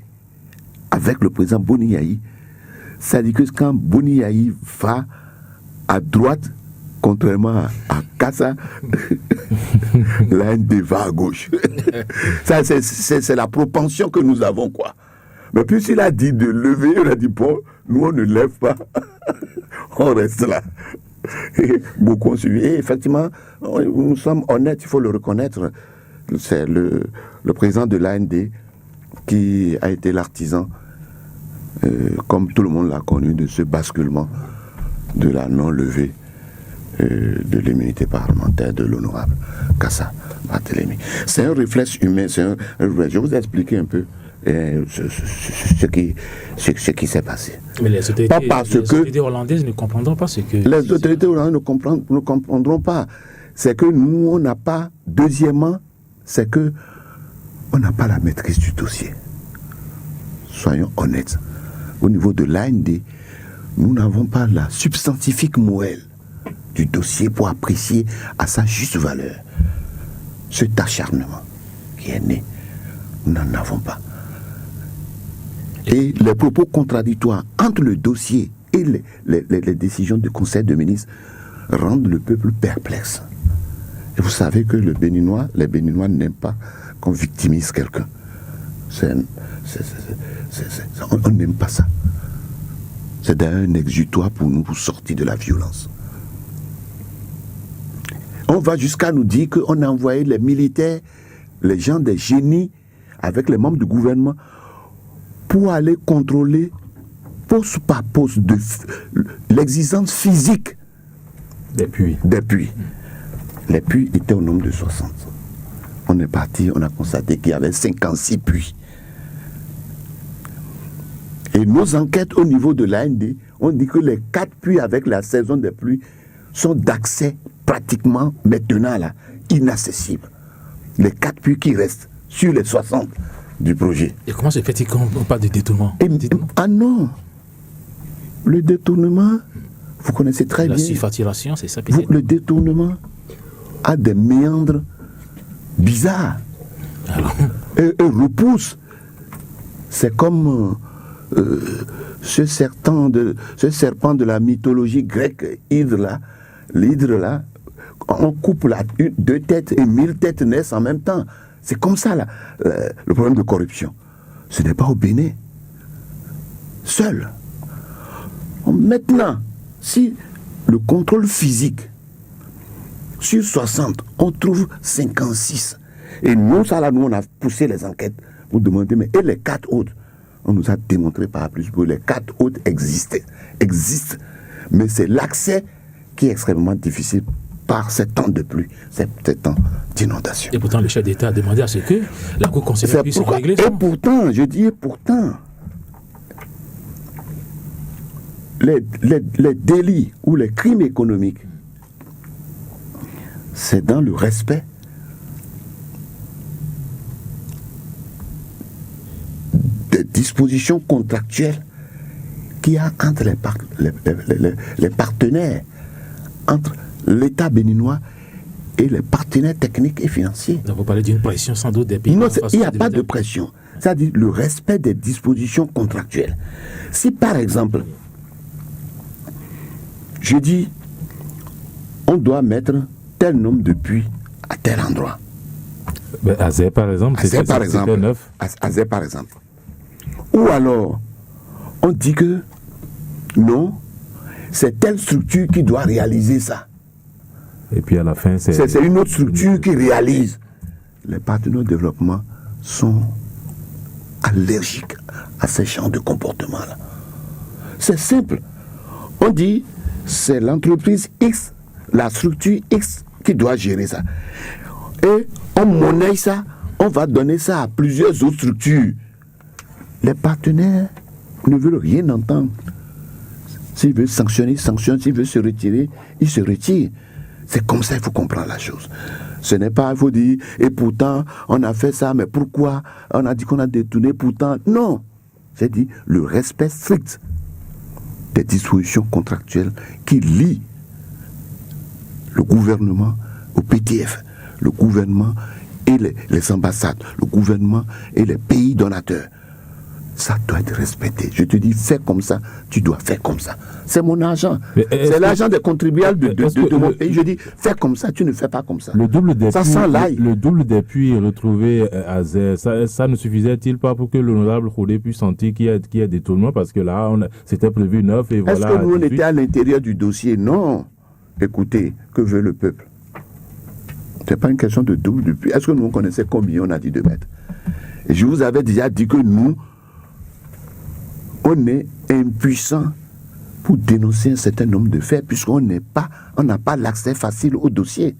E: avec le président Boni Yayi, ça dit que quand Boni Yayi va à droite, contrairement à Kassa, l'AND va à gauche. Ça, c'est la propension que nous avons, quoi. Mais puis s'il a dit de lever, on a dit, bon, nous on ne lève pas, on reste là. Et beaucoup ont suivi. Et effectivement, nous sommes honnêtes, il faut le reconnaître. C'est le président de l'AND qui a été l'artisan, comme tout le monde l'a connu, de ce basculement de la non-levée de l'immunité parlementaire de l'honorable Kassa Barthélémy. C'est un réflexe humain, je vous ai expliqué un peu ce qui s'est passé.
C: Mais les autorités hollandaises ne comprendront pas ce que...
E: Les autorités hollandaises ne comprendront pas. C'est que nous, on n'a pas... Deuxièmement, c'est que on n'a pas la maîtrise du dossier. Soyons honnêtes. Au niveau de l'AND, nous n'avons pas la substantifique moelle du dossier pour apprécier à sa juste valeur cet acharnement qui est né. Nous n'en avons pas. Et les propos contradictoires entre le dossier et les décisions du Conseil de ministres rendent le peuple perplexe. Et vous savez que les Béninois n'aiment pas qu'on victimise quelqu'un. On n'aime pas ça. C'est un exutoire pour nous, pour sortir de la violence. On va jusqu'à nous dire qu'on a envoyé les militaires, les gens des génies, avec les membres du gouvernement, pour aller contrôler poste par poste l'existence physique
D: des puits.
E: Les puits étaient au nombre de 60. On est parti, on a constaté qu'il y avait 56 puits. Et nos enquêtes au niveau de l'AND, on dit que les 4 puits avec la saison des pluies sont d'accès pratiquement maintenant là, inaccessibles. Les 4 puits qui restent sur les 60 du projet.
C: Et comment se fait-il qu'on parle de détournement?
E: Ah non, le détournement, vous connaissez très bien.
C: La surfacturation, c'est ça
E: peut-être. Le détournement a des méandres bizarres. Et repousse. C'est comme ce serpent de la mythologie grecque, l'hydre là, on coupe 2 têtes et 1000 têtes naissent en même temps. C'est comme ça là, le problème de corruption. Ce n'est pas au Bénin seul. Maintenant, si le contrôle physique sur 60, on trouve 56. Et nous, ça là, nous, on a poussé les enquêtes pour demander, mais et les 4 autres? On nous a démontré par plus que les 4 autres existent. Mais c'est l'accès qui est extrêmement difficile par ces temps de pluie, ces temps d'inondation.
C: Et pourtant, le chef d'État a demandé à ce que la Cour constitutionnelle puisse régler ça.
E: Et pourtant, je dis pourtant, les délits ou les crimes économiques, c'est dans le respect des dispositions contractuelles qu'il y a entre les partenaires, entre l'État béninois et les partenaires techniques et financiers.
C: Vous parlez d'une pression sans doute des pays.
E: Non, il n'y a pas de pression. C'est-à-dire le respect des dispositions contractuelles. Si par exemple, je dis, on doit mettre tel nombre de puits à tel endroit.
D: Azé par exemple,
E: c'était neuf. Azé par exemple. Ou alors, on dit que non, c'est telle structure qui doit réaliser ça.
D: Et puis à la fin, c'est
E: une autre structure qui réalise. Les partenaires de développement sont allergiques à ces champs de comportement-là. C'est simple. On dit, c'est l'entreprise X, la structure X qui doit gérer ça. Et on monnaie ça, on va donner ça à plusieurs autres structures. Les partenaires ne veulent rien entendre. S'il veut sanctionner, il sanctionne. S'il veut se retirer, il se retire. C'est comme ça qu'il faut comprendre la chose. Ce n'est pas, il faut dire, et pourtant, on a fait ça, mais pourquoi? On a dit qu'on a détourné, pourtant. Non. C'est dit, le respect strict des dispositions contractuelles qui lient le gouvernement au PTF, le gouvernement et les ambassades, le gouvernement et les pays donateurs. Ça doit être respecté. Je te dis, fais comme ça, tu dois faire comme ça. C'est mon argent. C'est l'argent des contribuables de mon pays. Je dis, fais comme ça, tu ne fais pas comme ça.
D: Le double des puits retrouvés à Zé, ça ne suffisait-il pas pour que l'honorable Khodé puisse sentir qu'il y a des détournements? Parce que là, c'était prévu 9 et voilà.
E: Est-ce que nous, on était à l'intérieur du dossier? Non. Écoutez, que veut le peuple? Ce n'est pas une question de double de puits. Est-ce que nous, on connaissait combien on a dit de mettre? Et je vous avais déjà dit que nous, on est impuissant pour dénoncer un certain nombre de faits, puisqu'on n'a pas l'accès facile au dossier.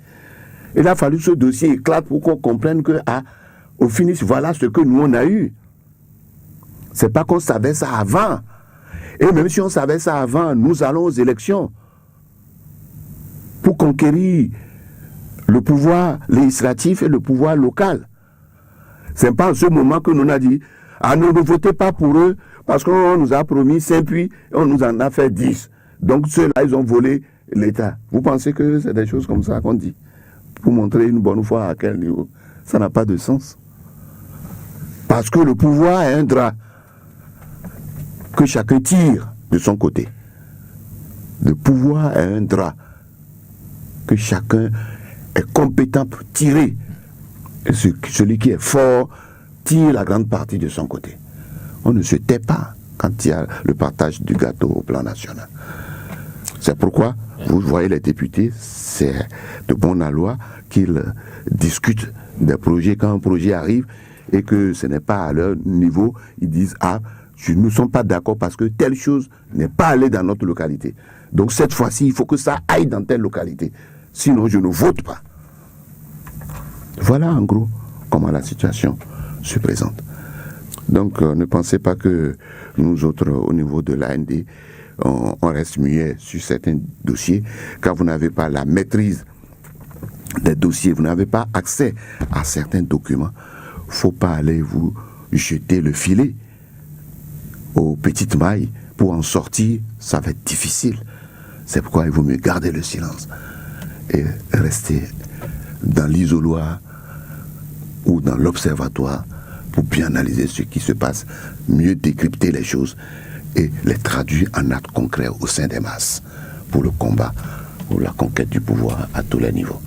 E: Il a fallu que ce dossier éclate pour qu'on comprenne que, au finish, voilà ce que nous on a eu. C'est pas qu'on savait ça avant. Et même si on savait ça avant, nous allons aux élections pour conquérir le pouvoir législatif et le pouvoir local. C'est pas en ce moment que nous on a dit, ne votez pas pour eux, parce qu'on nous a promis 5 puits, on nous en a fait 10. Donc ceux-là, ils ont volé l'État. Vous pensez que c'est des choses comme ça qu'on dit? Pour montrer une bonne foi à quel niveau? Ça n'a pas de sens. Parce que le pouvoir est un drap que chacun tire de son côté. Le pouvoir est un drap que chacun est compétent pour tirer. Et celui qui est fort tire la grande partie de son côté. On ne se tait pas quand il y a le partage du gâteau au plan national. C'est pourquoi, vous voyez les députés, c'est de bon aloi qu'ils discutent des projets. Quand un projet arrive et que ce n'est pas à leur niveau, ils disent « Ah, nous ne sommes pas d'accord parce que telle chose n'est pas allée dans notre localité. Donc cette fois-ci, il faut que ça aille dans telle localité. Sinon, je ne vote pas. » Voilà en gros comment la situation se présente. Donc ne pensez pas que nous autres, au niveau de l'AND, on reste muet sur certains dossiers, car vous n'avez pas la maîtrise des dossiers, vous n'avez pas accès à certains documents. Il ne faut pas aller vous jeter le filet aux petites mailles. Pour en sortir, ça va être difficile. C'est pourquoi il vaut mieux garder le silence et rester dans l'isoloir ou dans l'observatoire pour bien analyser ce qui se passe, mieux décrypter les choses et les traduire en actes concrets au sein des masses pour le combat, pour la conquête du pouvoir à tous les niveaux.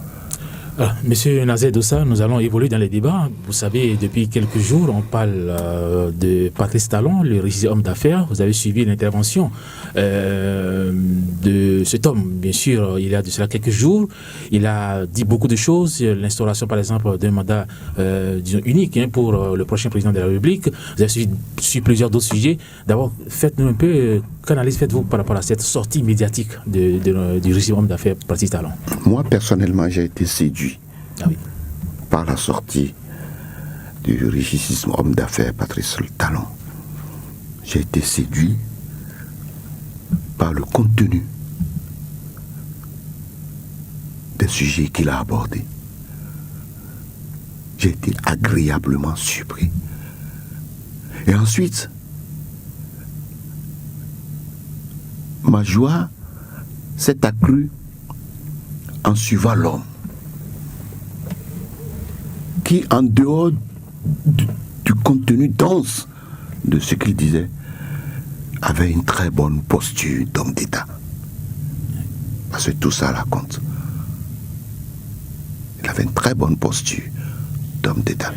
C: Monsieur Nazer Dossa, nous allons évoluer dans les débats. Vous savez, depuis quelques jours, on parle de Patrice Talon, le régisseur homme d'affaires. Vous avez suivi l'intervention de cet homme. Bien sûr, il y a de cela quelques jours. Il a dit beaucoup de choses. L'instauration, par exemple, d'un mandat disons, unique pour le prochain président de la République. Vous avez suivi sur plusieurs d'autres sujets. D'abord, faites-nous un peu, quelle analyse faites-vous par rapport à cette sortie médiatique du régisseur homme d'affaires Patrice Talon?
E: Moi, personnellement, j'ai été séduit par la sortie du richissime homme d'affaires Patrice Talon. J'ai été séduit par le contenu des sujets qu'il a abordés. J'ai été agréablement surpris. Et ensuite, ma joie s'est accrue en suivant l'homme qui, en dehors du contenu dense de ce qu'il disait, avait une très bonne posture d'homme d'État. Parce que tout ça la compte. Il avait une très bonne posture d'homme d'État.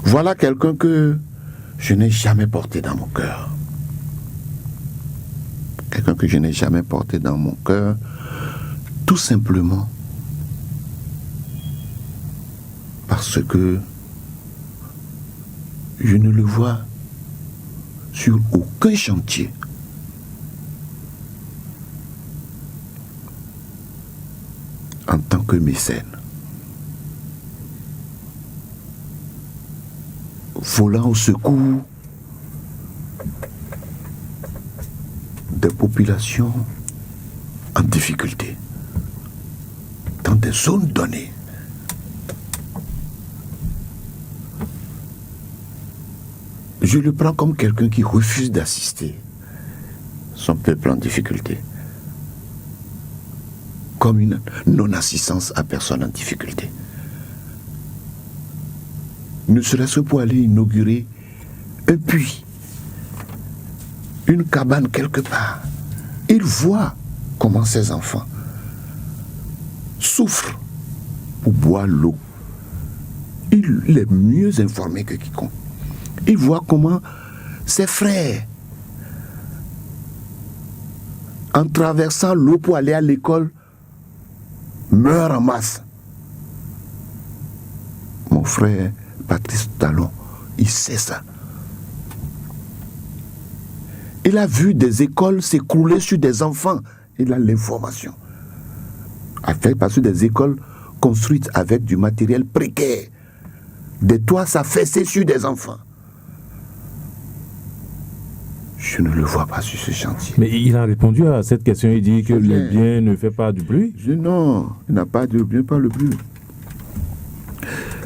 E: Voilà quelqu'un que je n'ai jamais porté dans mon cœur. Quelqu'un que je n'ai jamais porté dans mon cœur, tout simplement parce que je ne le vois sur aucun chantier en tant que mécène, volant au secours des populations en difficulté dans des zones données. Je le prends comme quelqu'un qui refuse d'assister son peuple en difficulté, comme une non-assistance à personne en difficulté. Ne serait-ce pour aller inaugurer un puits, une cabane quelque part. Il voit comment ses enfants souffrent pour boire l'eau. Il est mieux informé que quiconque. Il voit comment ses frères, en traversant l'eau pour aller à l'école, meurent en masse. Mon frère Patrice Talon, il sait ça. Il a vu des écoles s'écrouler sur des enfants. Il a l'information. Parce que des écoles construites avec du matériel précaire, des toits s'affaissaient sur des enfants. Je ne le vois pas sur ce chantier.
D: Mais il a répondu à cette question. Il dit que le bien ne fait pas du bruit.
E: Non, il n'a pas de bien, pas le bruit.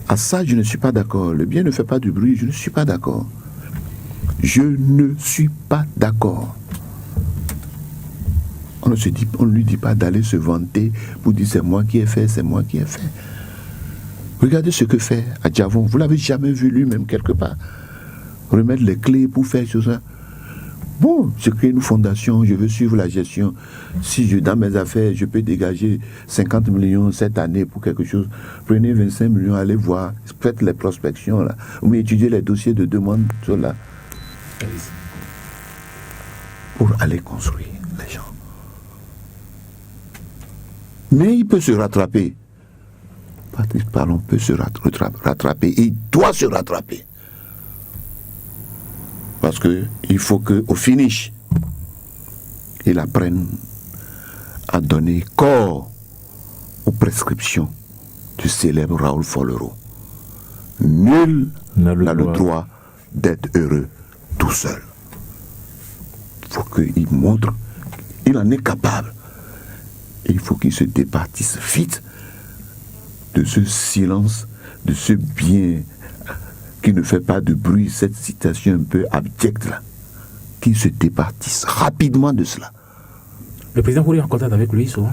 E: À ça, je ne suis pas d'accord. Le bien ne fait pas du bruit, je ne suis pas d'accord. Je ne suis pas d'accord. On ne lui dit pas d'aller se vanter pour dire c'est moi qui ai fait, c'est moi qui ai fait. Regardez ce que fait Adjavon. Vous l'avez jamais vu lui-même quelque part. Remettre les clés pour faire ça. Bon, je crée une fondation, je veux suivre la gestion. Si dans mes affaires, je peux dégager 50 millions cette année pour quelque chose, prenez 25 millions, allez voir, faites les prospections là, ou étudiez les dossiers de demande là. pour aller construire les gens. Mais il peut se rattraper. Patrice Talon peut se rattraper. Il doit se rattraper. Parce qu'il faut qu'au finish, il apprenne à donner corps aux prescriptions du célèbre Raoul Follereau. Nul n'a le droit d'être heureux tout seul. Il faut qu'il montre qu'il en est capable. Et il faut qu'il se départisse vite de ce silence, de ce bien qui ne fait pas de bruit, cette citation un peu abjecte là. Qu'il se départisse rapidement de cela.
C: Le président, vous êtes en contact avec lui souvent?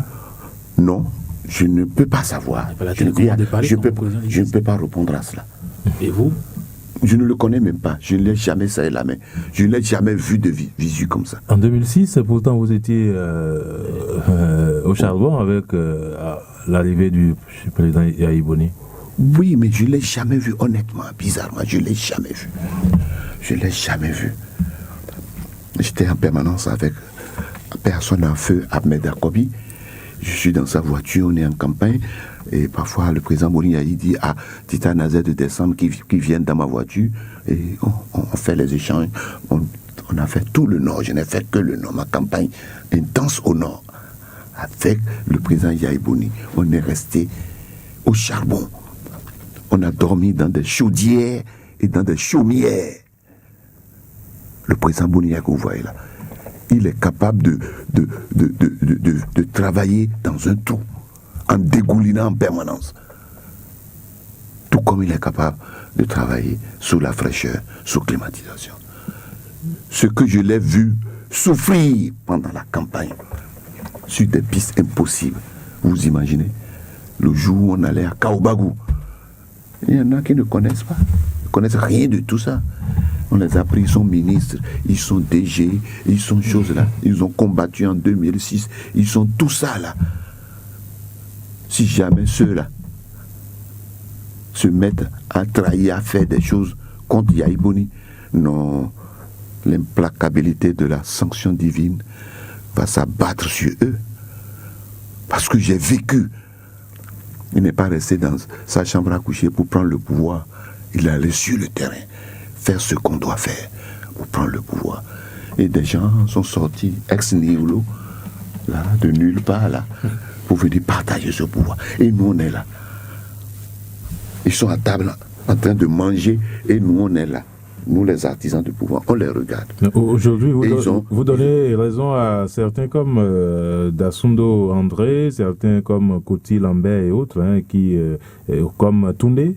E: Non, je ne peux pas savoir. Je ne peux pas répondre à cela.
C: Et vous?
E: Je ne le connais même pas. Je ne l'ai jamais serré la main. Je ne l'ai jamais vu de visu comme ça.
D: En 2006, pourtant, vous étiez au charbon avec l'arrivée du président Yahya Boni.
E: Oui, mais je ne l'ai jamais vu, honnêtement, bizarrement. Je ne l'ai jamais vu. Je ne l'ai jamais vu. J'étais en permanence avec personne en feu, Ahmed Akobi. Je suis dans sa voiture, on est en campagne. Et parfois, le président Boni dit à Tita Nazer de descendre, qui viennent dans ma voiture. Et on fait les échanges. On a fait tout le nord. Je n'ai fait que le nord. Ma campagne intense au nord. Avec le président Yahya Boni. On est resté au charbon. On a dormi dans des chaudières et dans des chaumières. Le président Boni, que vous voyez là, il est capable de travailler dans un trou, en dégoulinant en permanence. Tout comme il est capable de travailler sous la fraîcheur, sous climatisation. Ce que je l'ai vu souffrir pendant la campagne, sur des pistes impossibles. Vous imaginez, le jour où on allait à Kaobagou, il y en a qui ne connaissent pas, ne connaissent rien de tout ça. On les a pris, ils sont ministres, ils sont DG, ils sont choses là. Ils ont combattu en 2006, ils sont tout ça là. Si jamais ceux-là se mettent à trahir, à faire des choses contre Yahya Boni, non, l'implacabilité de la sanction divine va s'abattre sur eux. Parce que j'ai vécu. Il n'est pas resté dans sa chambre à coucher pour prendre le pouvoir. Il est allé sur le terrain, faire ce qu'on doit faire pour prendre le pouvoir. Et des gens sont sortis ex nihilo, là, de nulle part, là, pour venir partager ce pouvoir. Et nous, on est là. Ils sont à table en train de manger et nous, on est là. Nous, les artisans du pouvoir, on les regarde.
D: Aujourd'hui, vous donnez raison à certains comme Dassundo André, certains comme Koti Lambert et autres, hein, qui, comme Toundé,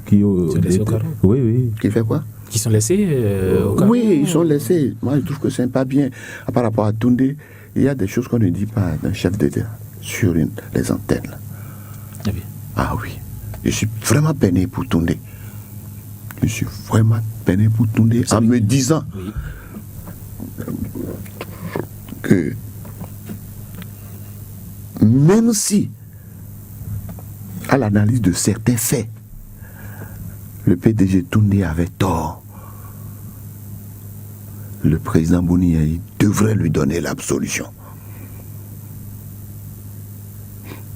D: qui...
C: sont laissés au carreau.
E: Oui. Qui fait quoi?
C: Qui sont laissés au carreau.
E: Oui, ils sont laissés. Moi, je trouve que c'est pas bien. Par rapport à Toundé, il y a des choses qu'on ne dit pas d'un chef d'État sur les antennes. Là.
C: Ah oui.
E: Ah oui. Je suis vraiment peiné pour Toundé. Je suis vraiment peiné pour Toundé en me disant que même si, à l'analyse de certains faits, le PDG Toundé avait tort, le président Boni devrait lui donner l'absolution.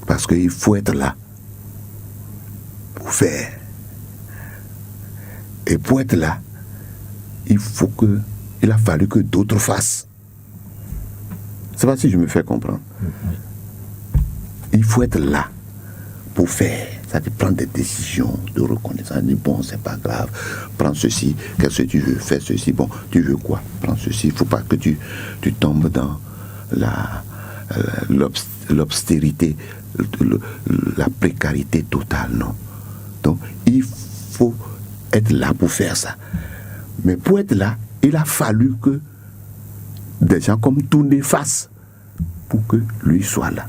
E: Parce qu'il faut être là pour faire. Et pour être là, il a fallu que d'autres fassent. C'est pas si je me fais comprendre. Il faut être là pour faire. Ça veut prendre des décisions de reconnaissance. Dire, bon, c'est pas grave, prends ceci, qu'est-ce que tu veux, fais ceci, bon, tu veux quoi, prends ceci. Il ne faut pas que tu tombes dans l'obstérité, la précarité totale, non. Donc, il faut être là pour faire ça. Mais pour être là, il a fallu que des gens comme Toundé fassent pour que lui soit là.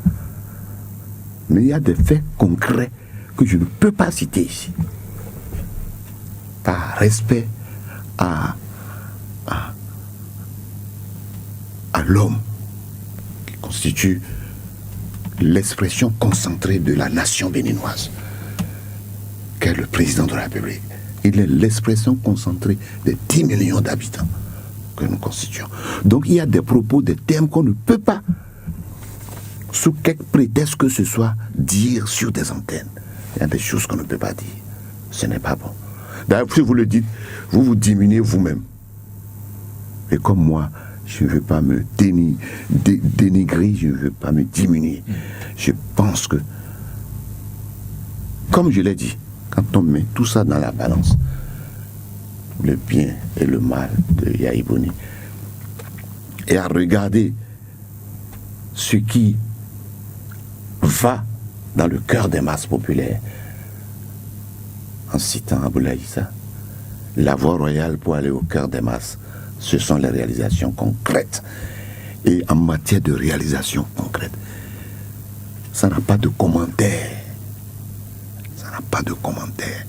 E: Mais il y a des faits concrets que je ne peux pas citer ici. Par respect à l'homme qui constitue l'expression concentrée de la nation béninoise, qu'est le président de la République. Il est l'expression concentrée des 10 millions d'habitants que nous constituons. Donc il y a des propos, des termes qu'on ne peut pas, sous quelque prétexte que ce soit, dire sur des antennes. Il y a des choses qu'on ne peut pas dire. Ce n'est pas bon. D'ailleurs, si vous le dites, vous vous diminuez vous-même. Et comme moi, je ne veux pas me dénigrer, je ne veux pas me diminuer. Je pense que, comme je l'ai dit, quand on met tout ça dans la balance, le bien et le mal de Yahya Boni, et à regarder ce qui va dans le cœur des masses populaires, en citant Aboulaye Issa, la voie royale pour aller au cœur des masses, ce sont les réalisations concrètes. Et en matière de réalisation concrète, ça n'a pas de commentaire. Ça n'a pas de commentaire.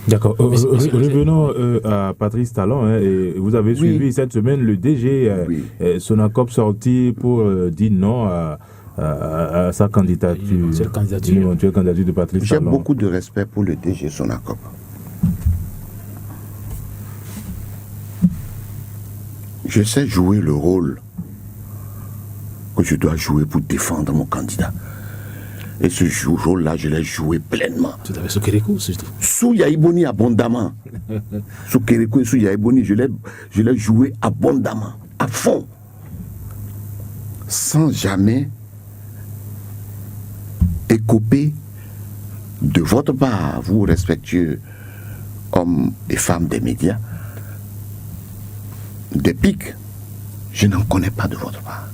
D: D'accord. Revenons à Patrice Talon. Et vous avez suivi cette semaine le DG Sonacop sorti pour dire non à sa candidature, l'éventuelle candidature de Patrice Talon.
E: J'ai beaucoup de respect pour le DG Sonacop. Je sais jouer le rôle que je dois jouer pour défendre mon candidat. Et ce rôle-là, je l'ai joué pleinement.
C: Tout à fait, sous Kérékou, surtout.
E: Sous Yahya Boni, abondamment. Sous Kérékou et sous Yahya Boni, je l'ai joué abondamment, à fond. Sans jamais écoper de votre part, vous respectueux hommes et femmes des médias, des pics. Je n'en connais pas de votre part.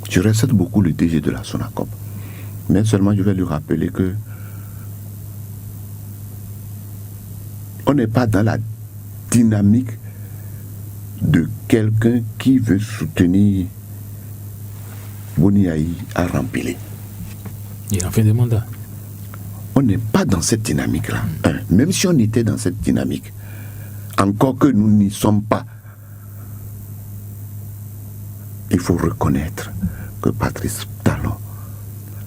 E: Je respecte beaucoup le DG de la Sonacop. Mais seulement je vais lui rappeler que on n'est pas dans la dynamique de quelqu'un qui veut soutenir Boni Yayi à remplir.
C: Il est en fin de mandat.
E: On n'est pas dans cette dynamique-là. Même si on était dans cette dynamique, encore que nous n'y sommes pas, il faut reconnaître que Patrice Talon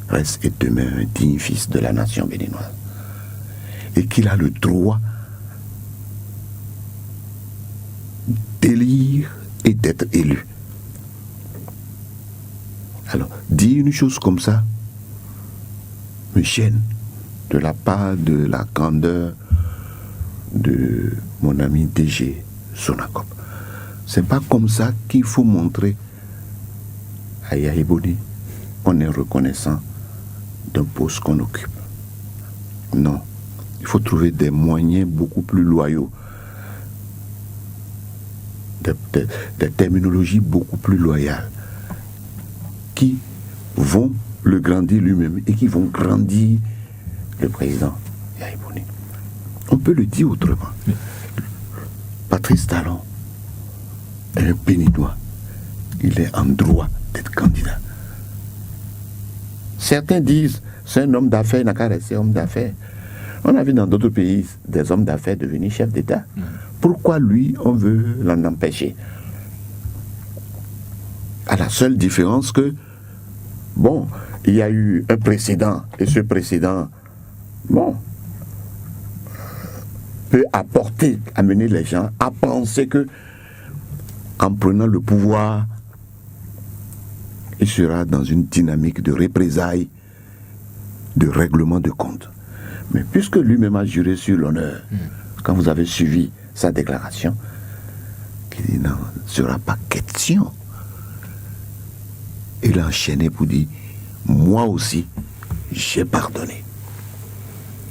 E: reste et demeure un digne fils de la nation béninoise et qu'il a le droit d'élire et d'être élu. Alors, dire une chose comme ça me gêne de la part de la grandeur de mon ami DG Sonacop. C'est pas comme ça qu'il faut montrer à Yahya Boni qu'on est reconnaissant d'un poste qu'on occupe. Non, il faut trouver des moyens beaucoup plus loyaux, des terminologies beaucoup plus loyales qui vont le grandir lui-même et qui vont grandir le président Yahya Boni. On peut le dire autrement. Patrice Talon est un Béninois. Il est en droit d'être candidat. Certains disent c'est un homme d'affaires, il n'a qu'à rester homme d'affaires. On a vu dans d'autres pays des hommes d'affaires devenir chefs d'État. Pourquoi lui, on veut l'en empêcher? À la seule différence que, bon, il y a eu un précédent, et ce précédent, bon, peut amener les gens à penser que, en prenant le pouvoir, il sera dans une dynamique de représailles, de règlement de compte. Mais puisque lui-même a juré sur l'honneur, quand vous avez suivi sa déclaration, qu'il dit non, ce ne sera pas question. Il a enchaîné pour dire, moi aussi, j'ai pardonné.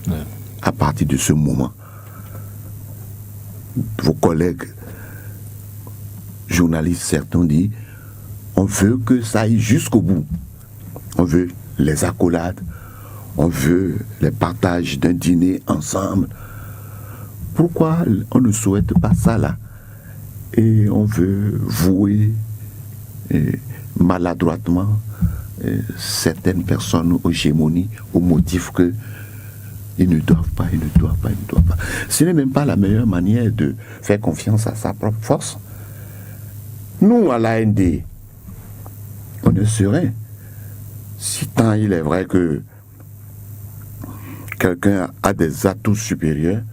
E: Ouais. À partir de ce moment, vos collègues journalistes, certains disent, on veut que ça aille jusqu'au bout. On veut les accolades, on veut les partages d'un dîner ensemble. Pourquoi on ne souhaite pas ça là? Et on veut vouer maladroitement certaines personnes aux hégémonies au motif que ils ne doivent pas. Ce n'est même pas la meilleure manière de faire confiance à sa propre force. Nous, à l'AND, on est serein. Si tant il est vrai que quelqu'un a des atouts supérieurs,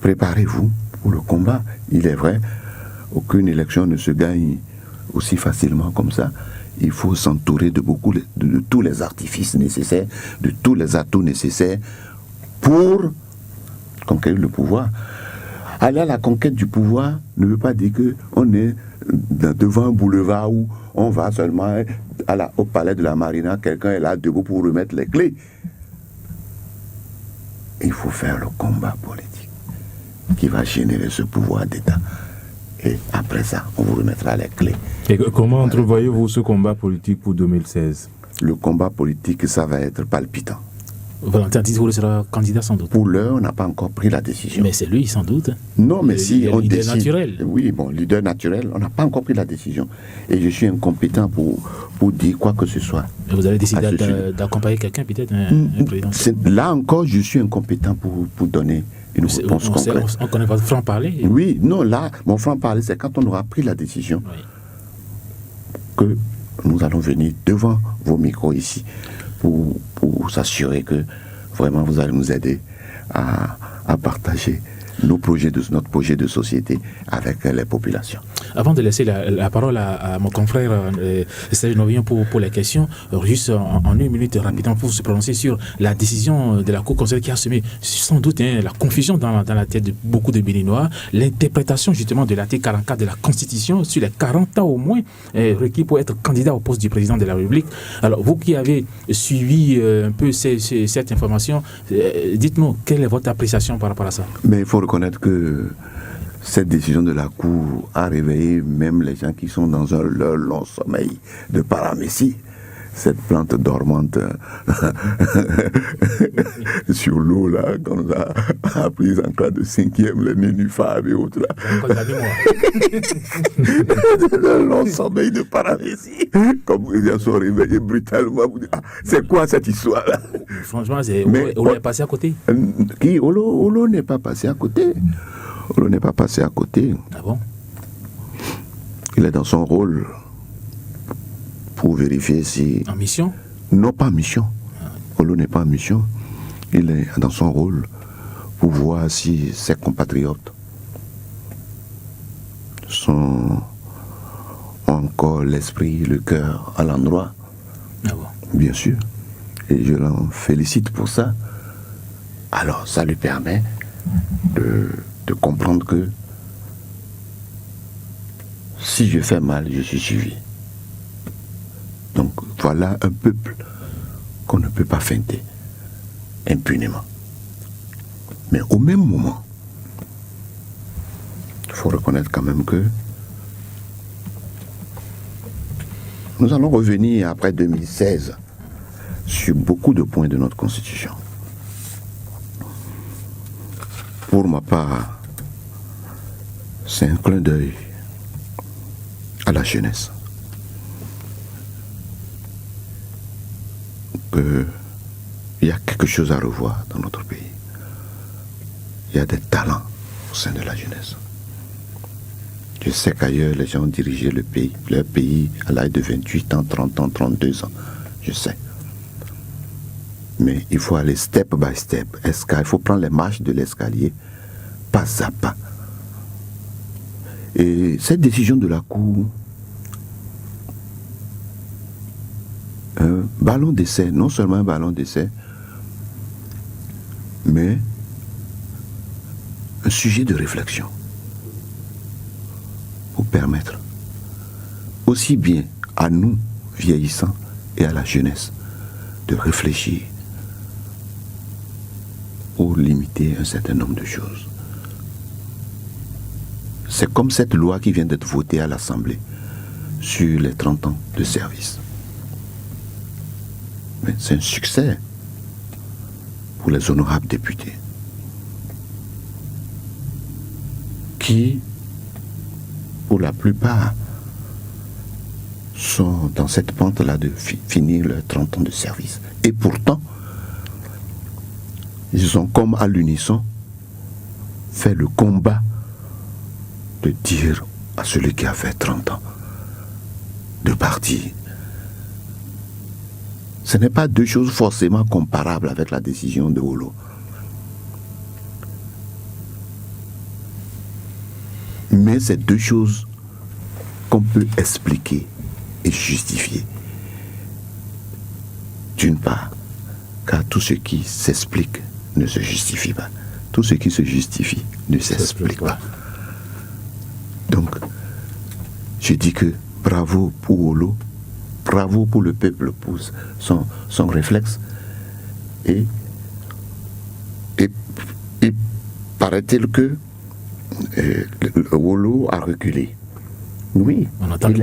E: préparez-vous pour le combat. Il est vrai, Aucune élection ne se gagne aussi facilement comme ça. Il faut s'entourer de tous les artifices nécessaires, de tous les atouts nécessaires pour conquérir le pouvoir. Aller à la conquête du pouvoir ne veut pas dire qu'on est devant un boulevard où on va seulement au palais de la Marina, quelqu'un est là debout pour remettre les clés. Il faut faire le combat politique qui va générer ce pouvoir d'État. Et après ça, on vous remettra les clés.
D: Et comment entrevoyez-vous ce combat politique pour 2016 ?
E: Le combat politique, ça va être palpitant.
C: Valentin Titoulou sera candidat sans doute.
E: Pour l'heure, on n'a pas encore pris la décision.
C: Mais c'est lui sans doute.
E: Non, mais si on
C: leader
E: décide...
C: naturel.
E: Oui, bon, leader naturel, on n'a pas encore pris la décision. Et je suis incompétent pour dire quoi que ce soit.
C: Et vous avez décidé d'accompagner quelqu'un, peut-être, un président.
E: Là encore, je suis incompétent pour donner une réponse concrète.
C: On connaît votre franc-parler.
E: Oui, non, là, mon franc-parler, c'est quand on aura pris la décision que nous allons venir devant vos micros ici pour s'assurer que vraiment vous allez nous aider à partager notre projet de société avec les populations.
C: Avant de laisser la parole à mon confrère Serge Novillon pour les questions, juste en une minute rapidement pour se prononcer sur la décision de la Cour constitutionnelle qui a semé sans doute la confusion dans la tête de beaucoup de Béninois, l'interprétation justement de l'article 44 de la Constitution sur les 40 ans au moins requis pour être candidat au poste du président de la République. Alors vous qui avez suivi un peu cette information, dites-nous quelle est votre appréciation par rapport à ça?
E: Mais il faut reconnaître que cette décision de la Cour a réveillé même les gens qui sont dans leur long sommeil de paramécie. Cette plante dormante sur l'eau, là, qu'on a apprise en classe de 5e, les nénuphars et autres, là. Le long sommeil de paramécie. Comme les gens sont réveillés brutalement. C'est quoi cette histoire-là?
C: Franchement, Olo est passé à côté.
E: Qui? Olo n'est pas passé à côté. Olo n'est pas passé à côté.
C: Ah bon?
E: Il est dans son rôle pour vérifier si...
C: En mission?
E: Non, pas en mission. Olo n'est pas en mission. Il est dans son rôle pour voir si ses compatriotes ont encore l'esprit, le cœur à l'endroit.
C: Ah bon?
E: Bien sûr. Et je l'en félicite pour ça. Alors, ça lui permet de comprendre que si je fais mal, je suis suivi. Donc, voilà un peuple qu'on ne peut pas feinter impunément. Mais au même moment, il faut reconnaître quand même que nous allons revenir après 2016 sur beaucoup de points de notre Constitution. Pour ma part, c'est un clin d'œil à la jeunesse. Il y a quelque chose à revoir dans notre pays. Il y a des talents au sein de la jeunesse. Je sais qu'ailleurs, les gens ont dirigé leur pays à l'âge de 28 ans, 30 ans, 32 ans. Je sais. Mais il faut aller step by step. Il faut prendre les marches de l'escalier, pas à pas. Et cette décision de la Cour, un ballon d'essai, non seulement un ballon d'essai, mais un sujet de réflexion pour permettre aussi bien à nous, vieillissants, et à la jeunesse de réfléchir pour limiter un certain nombre de choses. C'est comme cette loi qui vient d'être votée à l'Assemblée sur les 30 ans de service. Mais c'est un succès pour les honorables députés qui, pour la plupart, sont dans cette pente-là de finir leurs 30 ans de service. Et pourtant, ils ont comme à l'unisson fait le combat de dire à celui qui a fait 30 ans de partir. Ce n'est pas deux choses forcément comparables avec la décision de Olo. Mais c'est deux choses qu'on peut expliquer et justifier. D'une part, car tout ce qui s'explique ne se justifie pas. Tout ce qui se justifie ne s'explique pas. Donc, je dis que bravo pour Olo, bravo pour le peuple, pour son réflexe. Et paraît-il que Olo a reculé. Oui.
C: On entend le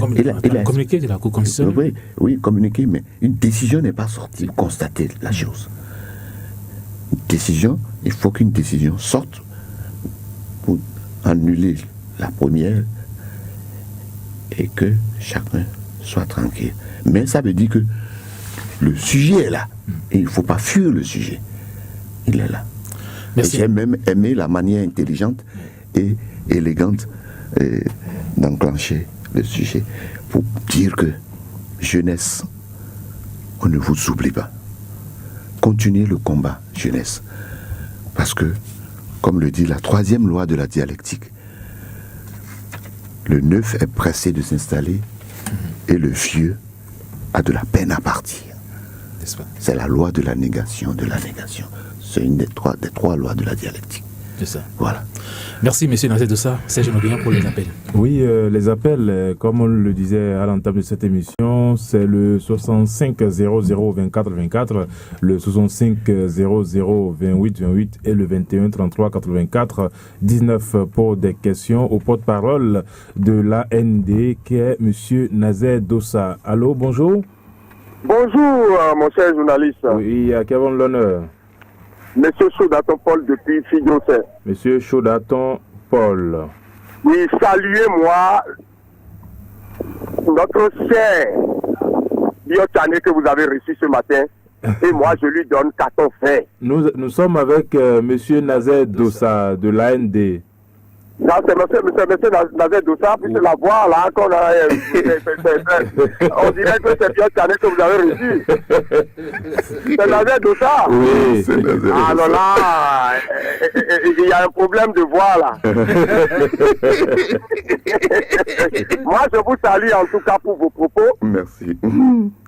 C: communiqué de la Cour constitutionnelle.
E: Oui, communiqué, mais une décision n'est pas sortie pour constater la chose. Une décision, il faut qu'une décision sorte pour annuler la première et que chacun soit tranquille. Mais ça veut dire que le sujet est là. Et il ne faut pas fuir le sujet. Il est là.
C: Merci.
E: Et j'ai même aimé la manière intelligente et élégante d'enclencher le sujet pour dire que jeunesse, on ne vous oublie pas. Continuez le combat, jeunesse. Parce que, comme le dit la 3e loi de la dialectique, le neuf est pressé de s'installer et le vieux a de la peine à partir. C'est la loi de la négation de la négation. C'est une des trois lois de la dialectique.
C: C'est ça.
E: Voilà.
C: Merci, M. Nazet-Dossa. Serge Noguien pour les appels.
D: Oui, les appels, comme on le disait à l'entame de cette émission, c'est le 65 00 24 24, le 65 00 28 28 et le 21 33 84 19 pour des questions au porte-parole de l'AND qui est M. Nazet-Dossa. Allô, bonjour.
F: Bonjour, mon cher journaliste.
D: Oui, à qui avons l'honneur?
F: Monsieur Chaudaton Paul depuis Fidjonsé.
D: Monsieur Chaudaton Paul.
F: Oui, saluez-moi notre cher Biotané que vous avez reçu ce matin. Et moi, je lui donne 14 faits.
D: Nous sommes avec Monsieur Nazet-Dossa de l'AND.
F: Non, c'est monsieur Nazet-Dossa, puis c'est la voix là qu'on a. On dirait que c'est Biotané que vous avez reçu. C'est Nazet-Dossa.
D: Oui, c'est
E: Nazet-Dossa.
F: Alors là, il y a un problème de voix là. Moi, je vous salue en tout cas pour vos propos.
E: Merci.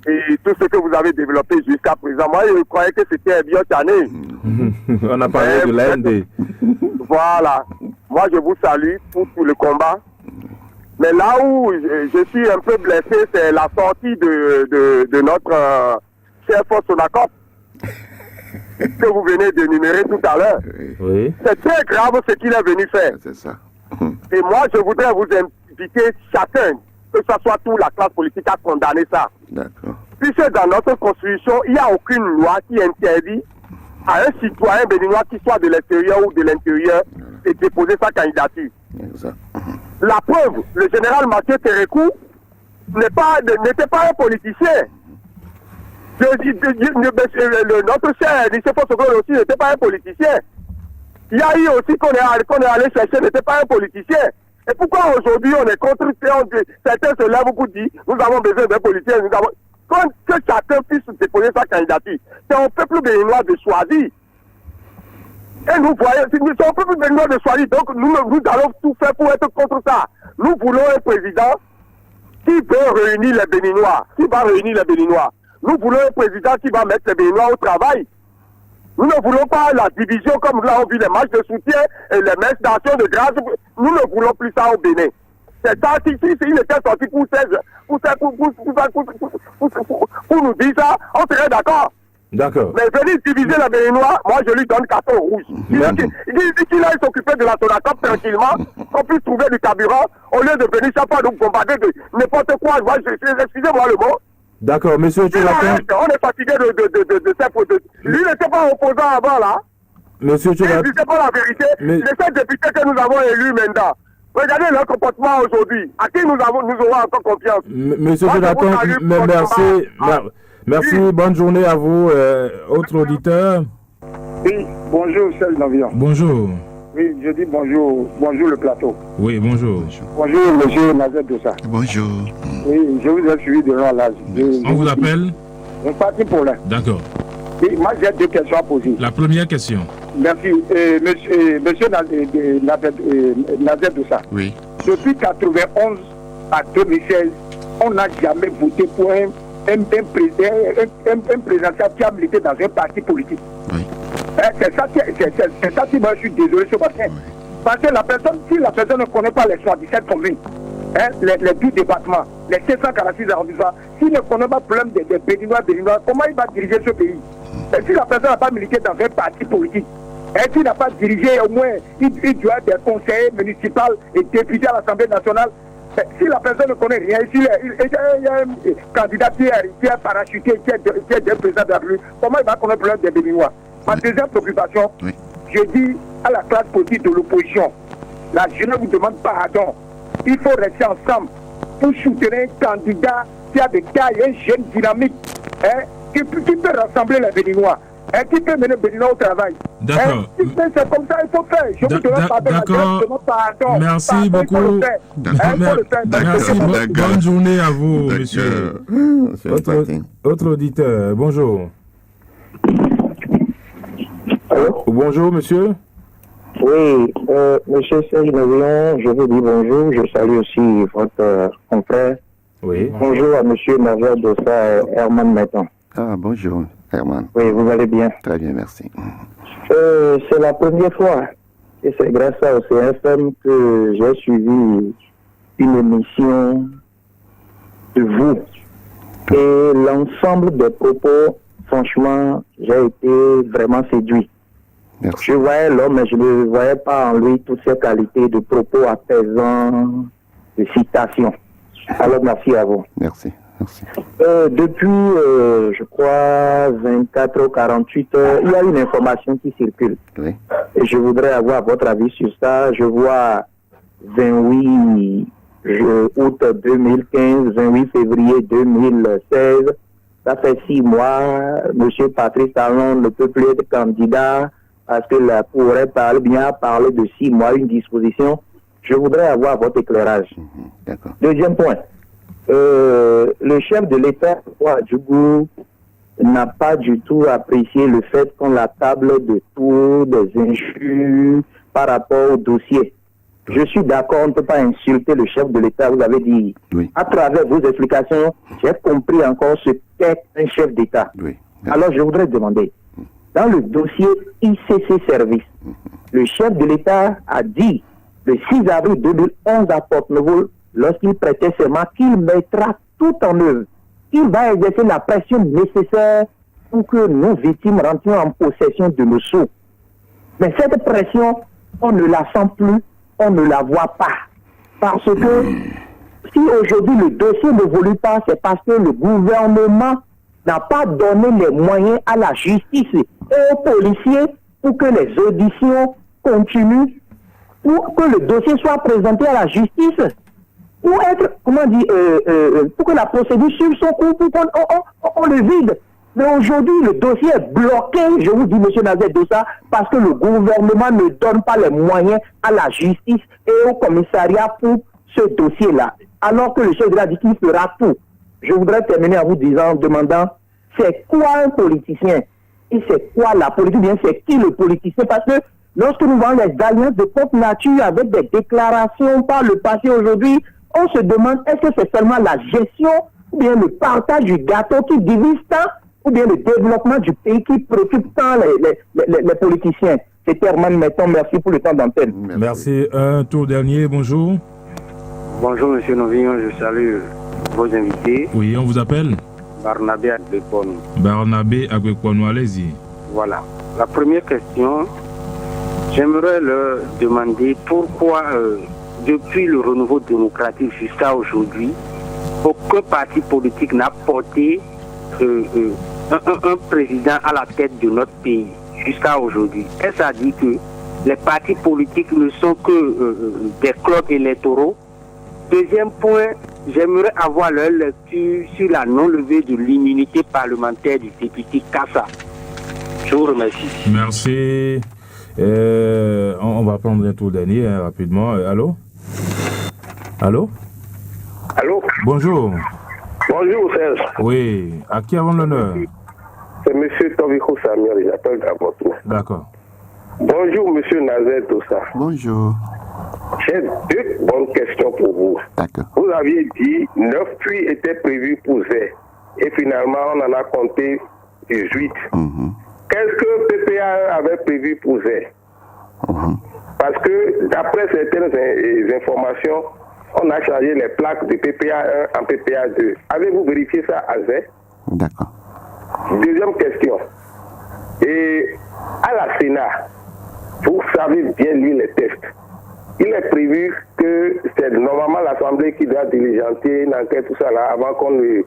F: Et tout ce que vous avez développé jusqu'à présent. Moi, je croyais que c'était Biotané.
D: On a parlé de l'AND.
F: Voilà. Moi, je vous salue pour tout le combat. Mais là où je suis un peu blessé, c'est la sortie de notre chef Sonacop que vous venez d'énumérer tout à l'heure.
D: Oui.
F: C'est très grave ce qu'il est venu faire.
E: C'est ça.
F: Et moi, je voudrais vous inviter chacun, que ce soit toute la classe politique, à condamner ça.
E: D'accord.
F: Puisque dans notre constitution, il n'y a aucune loi qui interdit à un citoyen béninois qui soit de l'extérieur ou de l'intérieur de déposer sa candidature.
E: Exact.
F: La preuve, le général Mathieu Térékou n'était pas un politicien. Notre cher Nice Fossogol aussi n'était pas un politicien. Il y a eu aussi qu'on est allé chercher n'était pas un politicien. Et pourquoi aujourd'hui on est contre certains se lèvent pour dire nous avons besoin d'un politicien, que chacun puisse déposer sa candidature. C'est au peuple béninois de choisir. Et nous voyons, c'est au peuple béninois de choisir, donc nous allons tout faire pour être contre ça. Nous voulons un président qui veut réunir les Béninois, qui va réunir les Béninois. Nous voulons un président qui va mettre les Béninois au travail. Nous ne voulons pas la division comme là on vit les matchs de soutien et les messes d'action de grâce. Nous ne voulons plus ça au Bénin. C'est ça, si il était sorti pour nous dire ça, on serait d'accord.
D: D'accord.
F: Mais venir diviser les Béninois, moi je lui donne carton rouge. Il dit qu'il aille s'occuper de la Sonacop tranquillement, qu'on puisse trouver du carburant, au lieu de venir chaque fois nous bombarder de n'importe quoi. Moi, excusez-moi le mot.
D: D'accord, monsieur Cholaton.
F: On est fatigué de ces fautes. Lui n'était pas opposant avant là.
D: Monsieur Cholaton.
F: Il ne disait pas la vérité. Les 7 députés que nous avons élus maintenant. Regardez leur comportement aujourd'hui. À qui nous aurons encore confiance?
D: Monsieur Cholaton, merci. Merci, oui. Bonne journée à vous, autres auditeurs.
G: Oui, bonjour, Serge Noguien.
D: Bonjour.
G: Oui, je dis bonjour le plateau.
D: Oui, bonjour.
G: Bonjour, monsieur Nazet-Dossa.
E: Bonjour.
G: Oui, je vous ai suivi de loin là.
D: On vous appelle?
G: Un parti pour l'un.
D: D'accord.
G: Oui, moi j'ai 2 questions à poser.
D: La première question.
G: Merci. Monsieur Nazet-Dossa.
E: Oui.
G: depuis 91 à 2016, on n'a jamais voté pour un présidentiel qui a milité dans un parti politique.
E: Oui.
G: C'est ça qui moi je suis désolé, c'est parce que la personne, si la personne ne connaît pas les 77 communes, les 10 départements, les 746 arrondissements, s'il ne connaît pas le problème des Béninois, comment il va diriger ce pays? Et si la personne n'a pas milité dans un parti politique, et s'il n'a pas dirigé, au moins, il doit être des conseillers municipaux et députés à l'Assemblée nationale. Si la personne ne connaît rien, s'il y a un candidat qui est parachuté, qui est président de la République, comment il va connaître le problème des Béninois? Ma deuxième préoccupation, je dis à la classe politique de l'opposition, la jeunesse vous demande pardon. Il faut rester ensemble pour soutenir un candidat qui a des tailles, un jeune dynamique, qui peut rassembler les Béninois. Qui peut mener Béninois au travail.
D: D'accord.
G: C'est comme ça qu'il faut faire. Je vous demande pardon.
D: Merci beaucoup. Merci. Bonne journée à vous, monsieur. Autre auditeur, bonjour.
H: Allô?
D: Bonjour, monsieur.
H: Oui, monsieur Serge Navion, je vous dis bonjour. Je salue aussi votre confrère.
D: Oui.
H: Bonjour à monsieur Nadia Dossa et Herman Metton.
E: Ah, bonjour, Herman.
H: Oui, vous allez bien?
E: Très bien, merci.
H: C'est la première fois, et c'est grâce à OCFM que j'ai suivi une émission de vous. Et l'ensemble des propos, franchement, j'ai été vraiment séduit.
E: Merci.
H: Je voyais l'homme, mais je ne voyais pas en lui toutes ces qualités de propos apaisants, de citations. Alors, merci à vous.
E: Merci. Merci.
H: Depuis, je crois, 24 ou 48 heures, il y a une information qui circule.
E: Oui.
H: Et je voudrais avoir votre avis sur ça. Je vois 28 août 2015, 28 février 2016. Ça fait 6 mois. Monsieur Patrice Talon ne peut plus être candidat parce que la pourrait parler de 6 mois, une disposition. Je voudrais avoir votre éclairage.
E: D'accord.
H: Deuxième point. Le chef de l'État, Djougou, n'a pas du tout apprécié le fait qu'on la table de tout des injures par rapport au dossier. Je suis d'accord, on ne peut pas insulter le chef de l'État, vous avez dit.
E: Oui.
H: À travers vos explications, j'ai compris encore ce qu'est un chef d'État.
E: Oui.
H: Alors je voudrais demander, dans le dossier ICC Service, le chef de l'État a dit le 6 avril 2011 à Port-Nouveau, lorsqu'il prêtait serment, qu'il mettra tout en œuvre. Il va exercer la pression nécessaire pour que nos victimes rentrent en possession de nos sous. Mais cette pression, on ne la sent plus, on ne la voit pas. Parce que si aujourd'hui le dossier n'évolue pas, c'est parce que le gouvernement n'a pas donné les moyens à la justice et aux policiers pour que les auditions continuent, pour que le dossier soit présenté à la justice, pour être, pour que la procédure suive son cours, pour qu'on le vide. Mais aujourd'hui, le dossier est bloqué, je vous dis, M. Nazet Dossa, parce que le gouvernement ne donne pas les moyens à la justice et au commissariat pour ce dossier-là. Alors que le chef de l'État dit qu'il fera tout. Je voudrais terminer en vous demandant, c'est quoi un politicien? Et c'est quoi la politique? Bien, c'est qui le politicien? Parce que lorsque nous voyons les alliances de propre nature avec des déclarations par le passé aujourd'hui, on se demande est-ce que c'est seulement la gestion ou bien le partage du gâteau qui divise tant ou bien le développement du pays qui préoccupe tant les politiciens. C'est Herman Metton, merci pour le temps d'antenne.
D: Merci. Un tour dernier, bonjour.
I: Bonjour M. Novignon, je salue vos invités.
D: Oui, on vous appelle
I: Barnabé Agbekwonu.
D: Barnabé Agbekwonu, allez-y.
I: Voilà. La première question, j'aimerais leur demander pourquoi depuis le renouveau démocratique jusqu'à aujourd'hui, aucun parti politique n'a porté un président à la tête de notre pays jusqu'à aujourd'hui. Est-ce à dire que les partis politiques ne sont que des clubs électoraux? Deuxième point, j'aimerais avoir leur lecture sur la non-levée de l'immunité parlementaire du député Kassa. Je vous remercie.
D: Merci. On va prendre un tour dernier rapidement. Allô? Allô?
G: Allô?
D: Bonjour.
G: Bonjour Serge.
D: Oui, à qui avons l'honneur?
G: C'est M. Tobiko Samuel, j'appelle d'Abotou.
D: D'accord.
G: Bonjour M. Nazet Dossa.
E: Bonjour.
F: J'ai 2 bonnes questions pour vous.
E: D'accord.
F: Vous aviez dit 9 puits étaient prévus pour Zé. Et finalement, on en a compté 18. Qu'est-ce que PPA avait prévu pour Zé? Parce que d'après certaines informations, on a changé les plaques de PPA1 en PPA2. Avez-vous vérifié ça à Zé?
E: D'accord.
F: Deuxième question. Et à la Sénat, vous savez bien lire les textes. Il est prévu que c'est normalement l'Assemblée qui doit diligenter une enquête, tout ça là, avant qu'on ne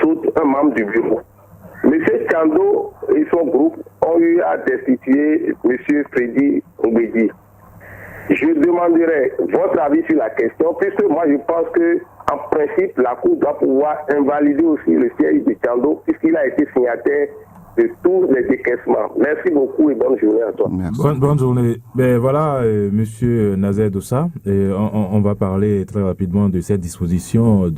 F: saute un membre du bureau. Monsieur Chando et son groupe ont eu à destituer Monsieur Freddy Ogbedi. Je demanderai votre avis sur la question, puisque moi je pense que en principe, la Cour doit pouvoir invalider aussi le siège de Chando, puisqu'il a été signataire de tous les décaissements. Merci beaucoup et bonne journée à toi.
D: Bonne journée. Ben voilà, Monsieur Nazer Dossa, on va parler très rapidement de cette disposition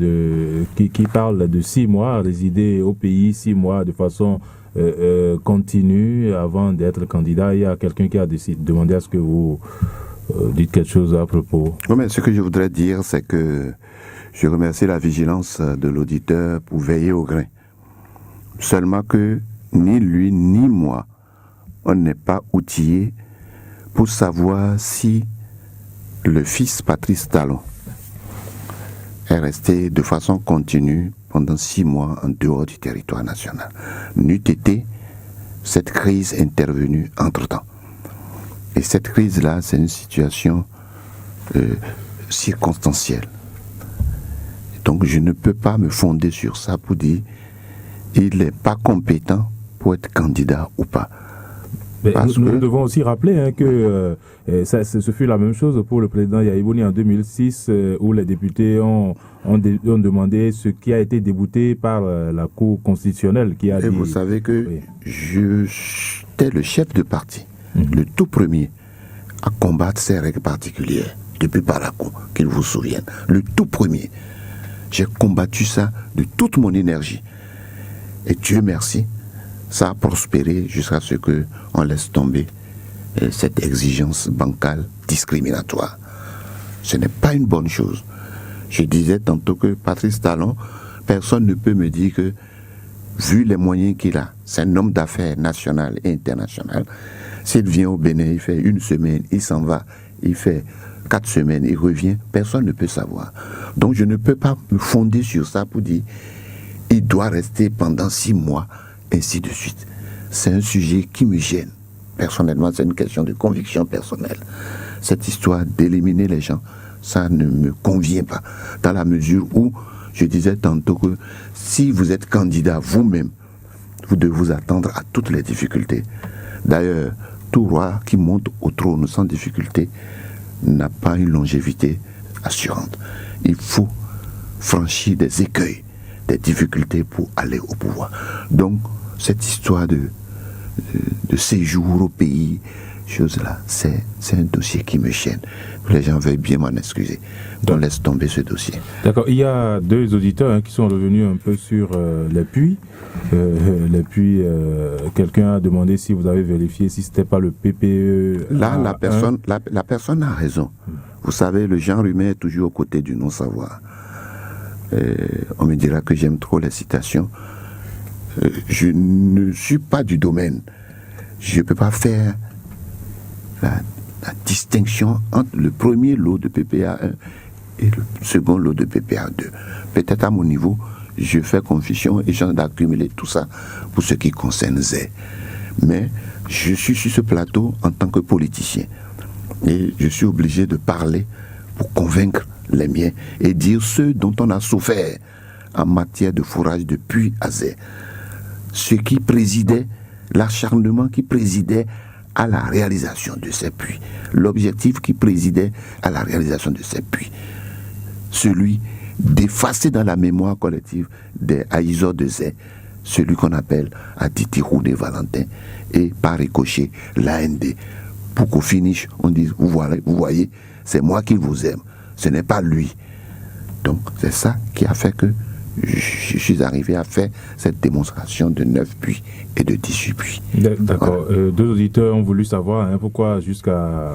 D: qui parle de 6 mois, résider au pays 6 mois de façon continue avant d'être candidat. Il y a quelqu'un qui a demandé à ce que vous dites quelque chose à propos.
E: Oui, mais ce que je voudrais dire, c'est que je remercie la vigilance de l'auditeur pour veiller au grain. Seulement que ni lui ni moi, on n'est pas outillés pour savoir si le fils Patrice Talon est resté de façon continue pendant 6 mois en dehors du territoire national. N'eût été cette crise intervenue entre-temps. Et cette crise-là, c'est une situation circonstancielle. Donc je ne peux pas me fonder sur ça pour dire il n'est pas compétent pour être candidat ou pas.
D: Nous devons aussi rappeler que ce fut la même chose pour le président Yahibouni en 2006 où les députés ont demandé ce qui a été débouté par la Cour constitutionnelle qui a dit...
E: Vous savez que j'étais le chef de parti, le tout premier à combattre ces règles particulières depuis Parakou, qu'il vous souvienne. Le tout premier. J'ai combattu ça de toute mon énergie. Et Dieu merci, ça a prospéré jusqu'à ce qu'on laisse tomber cette exigence bancale discriminatoire. Ce n'est pas une bonne chose. Je disais tantôt que Patrice Talon, personne ne peut me dire que, vu les moyens qu'il a, c'est un homme d'affaires national et international. S'il vient au Bénin, il fait 1 semaine, il s'en va, il fait 4 semaines, il revient, personne ne peut savoir. Donc je ne peux pas me fonder sur ça pour dire il doit rester pendant 6 mois, ainsi de suite. C'est un sujet qui me gêne. Personnellement, c'est une question de conviction personnelle. Cette histoire d'éliminer les gens, ça ne me convient pas. Dans la mesure où, je disais tantôt que si vous êtes candidat vous-même, vous devez vous attendre à toutes les difficultés. D'ailleurs, tout roi qui monte au trône sans difficulté n'a pas une longévité assurante. Il faut franchir des écueils, des difficultés pour aller au pouvoir. Donc, cette histoire de séjour au pays, chose-là, c'est un dossier qui me gêne. Les gens veuillent bien m'en excuser. Donc, laisse tomber ce dossier.
D: D'accord. Il y a 2 auditeurs qui sont revenus un peu sur les puits. Quelqu'un a demandé si vous avez vérifié si c'était pas le PPE.
E: Là, la personne a raison. Vous savez, le genre humain est toujours aux côtés du non-savoir. On me dira que j'aime trop les citations. Je ne suis pas du domaine. Je ne peux pas faire la distinction entre le premier lot de PPA1 et le second lot de PPA2. Peut-être à mon niveau, je fais confusion et j'en ai accumulé tout ça pour ce qui concerne Zé. Mais je suis sur ce plateau en tant que politicien. Et je suis obligé de parler pour convaincre les miens et dire ceux dont on a souffert en matière de fourrage de puits à Zé. Ce qui présidait, l'acharnement qui présidait à la réalisation de ces puits. L'objectif qui présidait à la réalisation de ces puits. Celui d'effacer dans la mémoire collective des haïseurs de Zé, celui qu'on appelle Atiti Rouné Valentin, et par ricochet l'AND. Pour qu'au finish, on dise, vous voyez, c'est moi qui vous aime, ce n'est pas lui. Donc c'est ça qui a fait que je suis arrivé à faire cette démonstration de 9 puits et de 18 puits.
D: D'accord. Voilà. Deux auditeurs ont voulu savoir pourquoi jusqu'à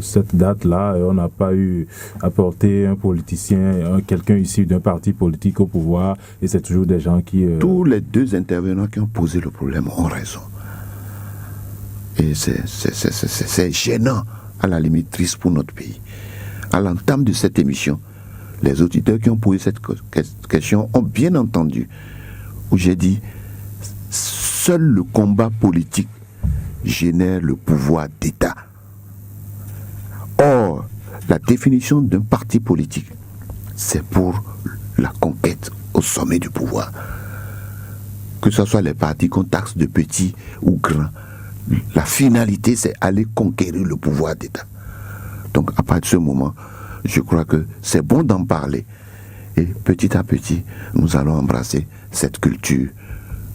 D: cette date-là, on n'a pas eu à porter un politicien, quelqu'un issu d'un parti politique au pouvoir, et c'est toujours des gens qui...
E: Tous les deux intervenants qui ont posé le problème ont raison. Et c'est gênant, à la limite triste pour notre pays. À l'entame de cette émission, les auditeurs qui ont posé cette question ont bien entendu, où j'ai dit, seul le combat politique génère le pouvoir d'État. Or, la définition d'un parti politique, c'est pour la conquête au sommet du pouvoir. Que ce soit les partis qu'on taxe de petits ou grands, la finalité, c'est aller conquérir le pouvoir d'État. Donc, à partir de ce moment, je crois que c'est bon d'en parler. Et petit à petit, nous allons embrasser cette culture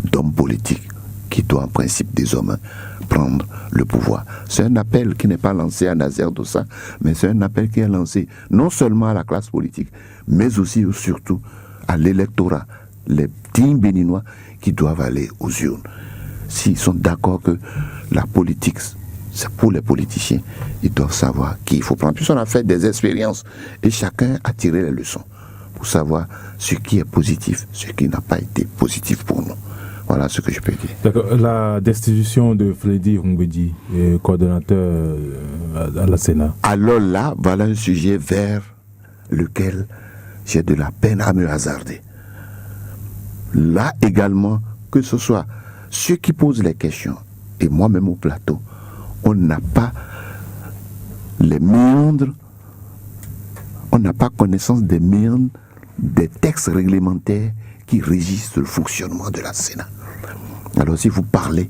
E: d'homme politique qui doit, en principe, désormais prendre le pouvoir. C'est un appel qui n'est pas lancé à Nazaire Dossa, mais c'est un appel qui est lancé non seulement à la classe politique, mais aussi, ou surtout, à l'électorat, les dignes béninois qui doivent aller aux urnes. S'ils sont d'accord que la politique, c'est pour les politiciens, ils doivent savoir qui il faut prendre. Puis on a fait des expériences et chacun a tiré les leçons pour savoir ce qui est positif, ce qui n'a pas été positif pour nous. Voilà ce que je peux dire.
D: D'accord. La destitution de Freddy Humbedi, coordonnateur à la Sénat.
E: Alors là, voilà un sujet vers lequel j'ai de la peine à me hasarder. Là également, que ce soit ceux qui posent les questions et moi-même au plateau, on n'a pas les méandres, on n'a pas connaissance des méandres des textes réglementaires qui régissent le fonctionnement de la Sénat. Alors si vous parlez,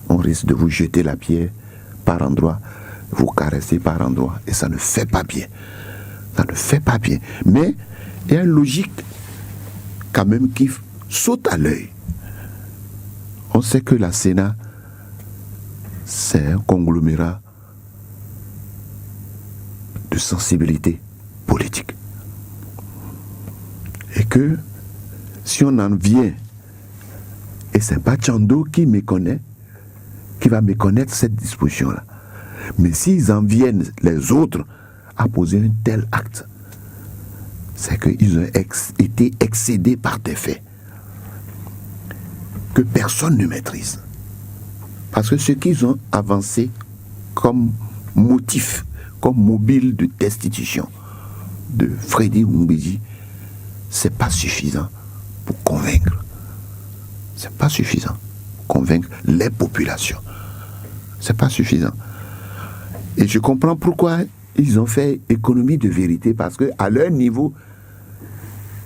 E: on risque de vous jeter la pierre par endroits, vous caresser par endroits, et ça ne fait pas bien. Ça ne fait pas bien. Mais il y a une logique quand même qui saute à l'œil. On sait que la Sénat, c'est un conglomérat de sensibilité politique. Et que si on en vient, et c'est pas Tchando qui méconnaît, qui va méconnaître cette disposition-là. Mais s'ils en viennent, les autres, à poser un tel acte, c'est qu'ils ont été excédés par des faits que personne ne maîtrise. Parce que ce qu'ils ont avancé comme motif, comme mobile de destitution de Freddy Humbedi, c'est pas suffisant pour convaincre. C'est pas suffisant pour convaincre les populations. C'est pas suffisant. Et je comprends pourquoi ils ont fait économie de vérité, parce que à leur niveau,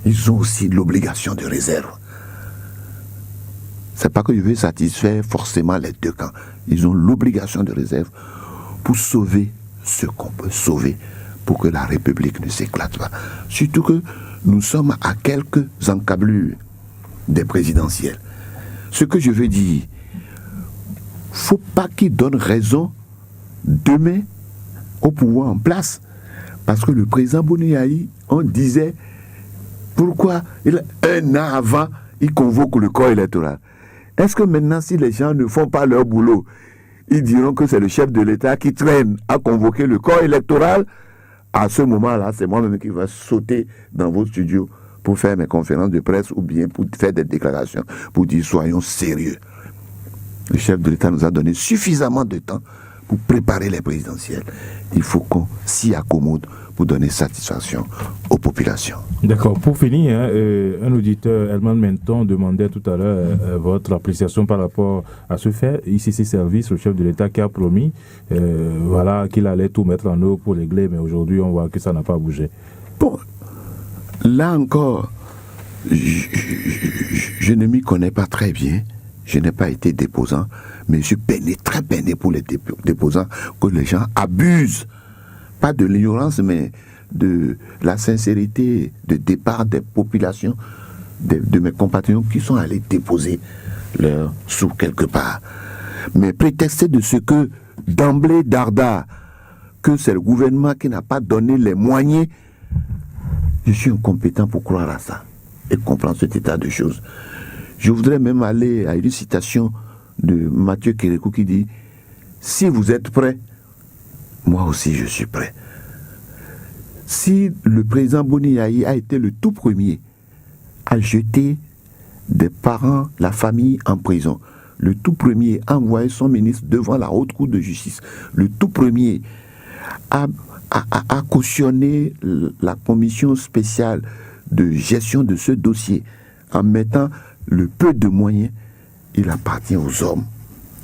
E: ils ont aussi l'obligation de réserve. C'est pas que je veux satisfaire forcément les deux camps. Ils ont l'obligation de réserve pour sauver ce qu'on peut sauver, pour que la République ne s'éclate pas. Surtout que nous sommes à quelques encablures des présidentielles. Ce que je veux dire, faut pas qu'ils donnent raison demain au pouvoir en place. Parce que le président Boniaï, on disait, pourquoi un an avant, il convoque le corps électoral. Est-ce que maintenant, si les gens ne font pas leur boulot, ils diront que c'est le chef de l'État qui traîne à convoquer le corps électoral? À ce moment-là, c'est moi-même qui vais sauter dans vos studios pour faire mes conférences de presse ou bien pour faire des déclarations, pour dire soyons sérieux. Le chef de l'État nous a donné suffisamment de temps pour préparer les présidentielles. Il faut qu'on s'y accommode pour donner satisfaction aux populations.
D: D'accord. Pour finir, un auditeur, Elman Menton, demandait tout à l'heure votre appréciation par rapport à ce fait. ICC Service, le chef de l'État qui a promis qu'il allait tout mettre en œuvre pour régler, mais aujourd'hui on voit que ça n'a pas bougé.
E: Bon, là encore, je ne m'y connais pas très bien. Je n'ai pas été déposant, mais je suis peiné, très peiné pour les déposants, que les gens abusent, pas de l'ignorance, mais de la sincérité de départ des populations, de mes compatriotes qui sont allés déposer leur sous quelque part. Mais prétexter de ce que, d'emblée d'Arda, que c'est le gouvernement qui n'a pas donné les moyens, je suis incompétent pour croire à ça. et comprendre cet état de choses. Je voudrais même aller à une citation de Mathieu Kérékou qui dit « Si vous êtes prêts, moi aussi je suis prêt ». Si le président Boni Yayi a été le tout premier à jeter des parents, la famille en prison, le tout premier à envoyer son ministre devant la haute cour de justice, le tout premier à cautionner la commission spéciale de gestion de ce dossier en mettant le peu de moyens, il appartient aux hommes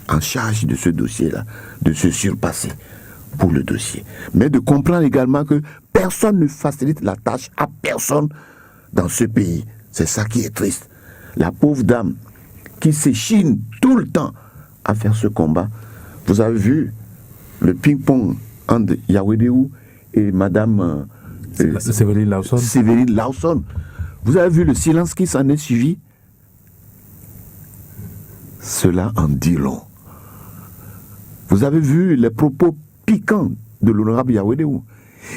E: en charge de ce dossier-là de se surpasser pour le dossier. Mais de comprendre également que personne ne facilite la tâche à personne dans ce pays. C'est ça qui est triste. La pauvre dame qui s'échine tout le temps à faire ce combat. Vous avez vu le ping-pong entre Yawedeou et Madame
D: Séverine
E: Lawson. Vous avez vu le silence qui s'en est suivi. Cela en dit long. Vous avez vu les propos piquants de l'honorable Yawedeou.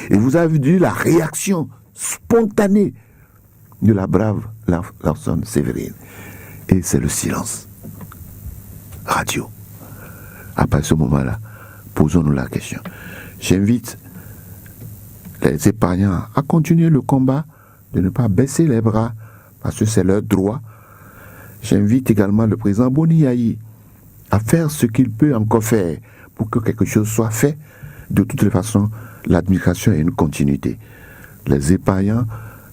E: Et vous avez vu la réaction spontanée de la brave Lawson Séverine. Et c'est le silence. Radio. Après ce moment-là, posons-nous la question. J'invite les épargnants à continuer le combat, de ne pas baisser les bras, parce que c'est leur droit. J'invite également le président Boni Yayi à faire ce qu'il peut encore faire pour que quelque chose soit fait. De toutes les façons, l'administration est une continuité. Les épargnants,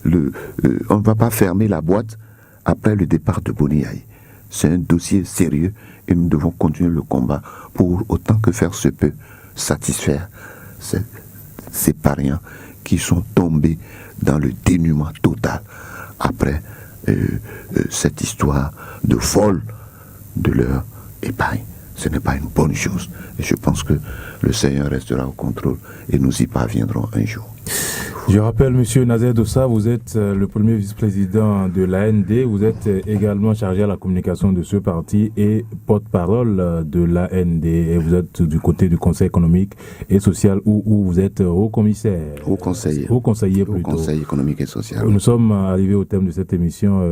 E: on ne va pas fermer la boîte après le départ de Boni Yayi. C'est un dossier sérieux et nous devons continuer le combat pour autant que faire se peut satisfaire ces épargnants qui sont tombés dans le dénuement total après cette histoire de vol de leur épargne. Ce n'est pas une bonne chose. Et je pense que le Seigneur restera au contrôle et nous y parviendrons un jour.
D: Je rappelle, Monsieur Nazer Dossa, vous êtes le premier vice-président de l'AND, vous êtes également chargé à la communication de ce parti et porte-parole de l'AND. Et vous êtes du côté du Conseil économique et social où vous êtes haut-commissaire.
E: Haut-conseiller.
D: Haut-conseiller plutôt.
E: Au Conseil économique et social.
D: Nous sommes arrivés au thème de cette émission.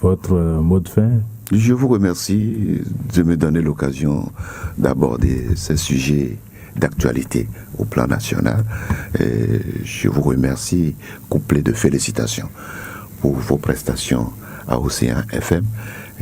D: Votre mot de fin?
E: Je vous remercie de me donner l'occasion d'aborder ces sujets d'actualité au plan national. Et je vous remercie, couplé de félicitations pour vos prestations à Océan FM.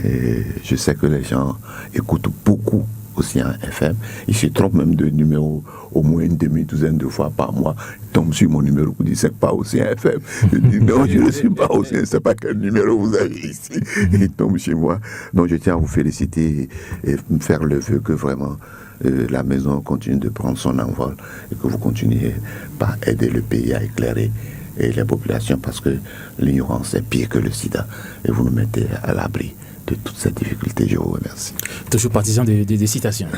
E: Et je sais que les gens écoutent beaucoup Océan FM. Ils se trompent même de numéro au moins une demi-douzaine de fois par mois. Ils tombent sur mon numéro pour dire c'est pas Océan FM. Je dis non, je ne suis pas Océan, c'est pas quel numéro vous avez ici. Ils tombent chez moi. Donc je tiens à vous féliciter et me faire le vœu que vraiment la maison continue de prendre son envol et que vous continuez par aider le pays à éclairer et les populations, parce que l'ignorance est pire que le sida et vous nous mettez à l'abri de toutes ces difficultés. Je vous remercie.
C: Toujours partisan des citations.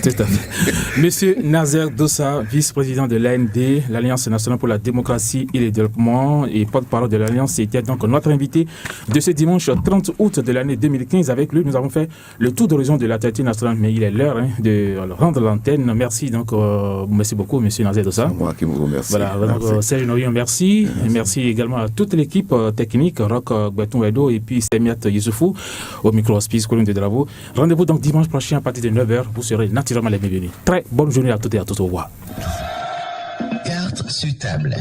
C: Tout à fait. Monsieur Nazer Dossa, vice-président de l'AND, l'Alliance nationale pour la démocratie et le développement, et porte-parole de l'Alliance, c'était donc notre invité de ce dimanche 30 août de l'année 2015. Avec lui, nous avons fait le tour d'horizon de l'actualité nationale, mais il est l'heure de rendre l'antenne. Merci donc, merci beaucoup, monsieur Nazer Dossa.
E: C'est moi qui vous remercie.
C: Voilà, donc Serge Norion, merci. Merci également à toute l'équipe technique, Roch Gbeton-Edo et puis Semiat Youssoufou. Au micro-hospice Colline de Dravo. Rendez-vous donc dimanche prochain à partir de 9h. Vous serez naturellement les bienvenus. Très bonne journée à toutes et à tous. Au revoir.
A: Carte sur table.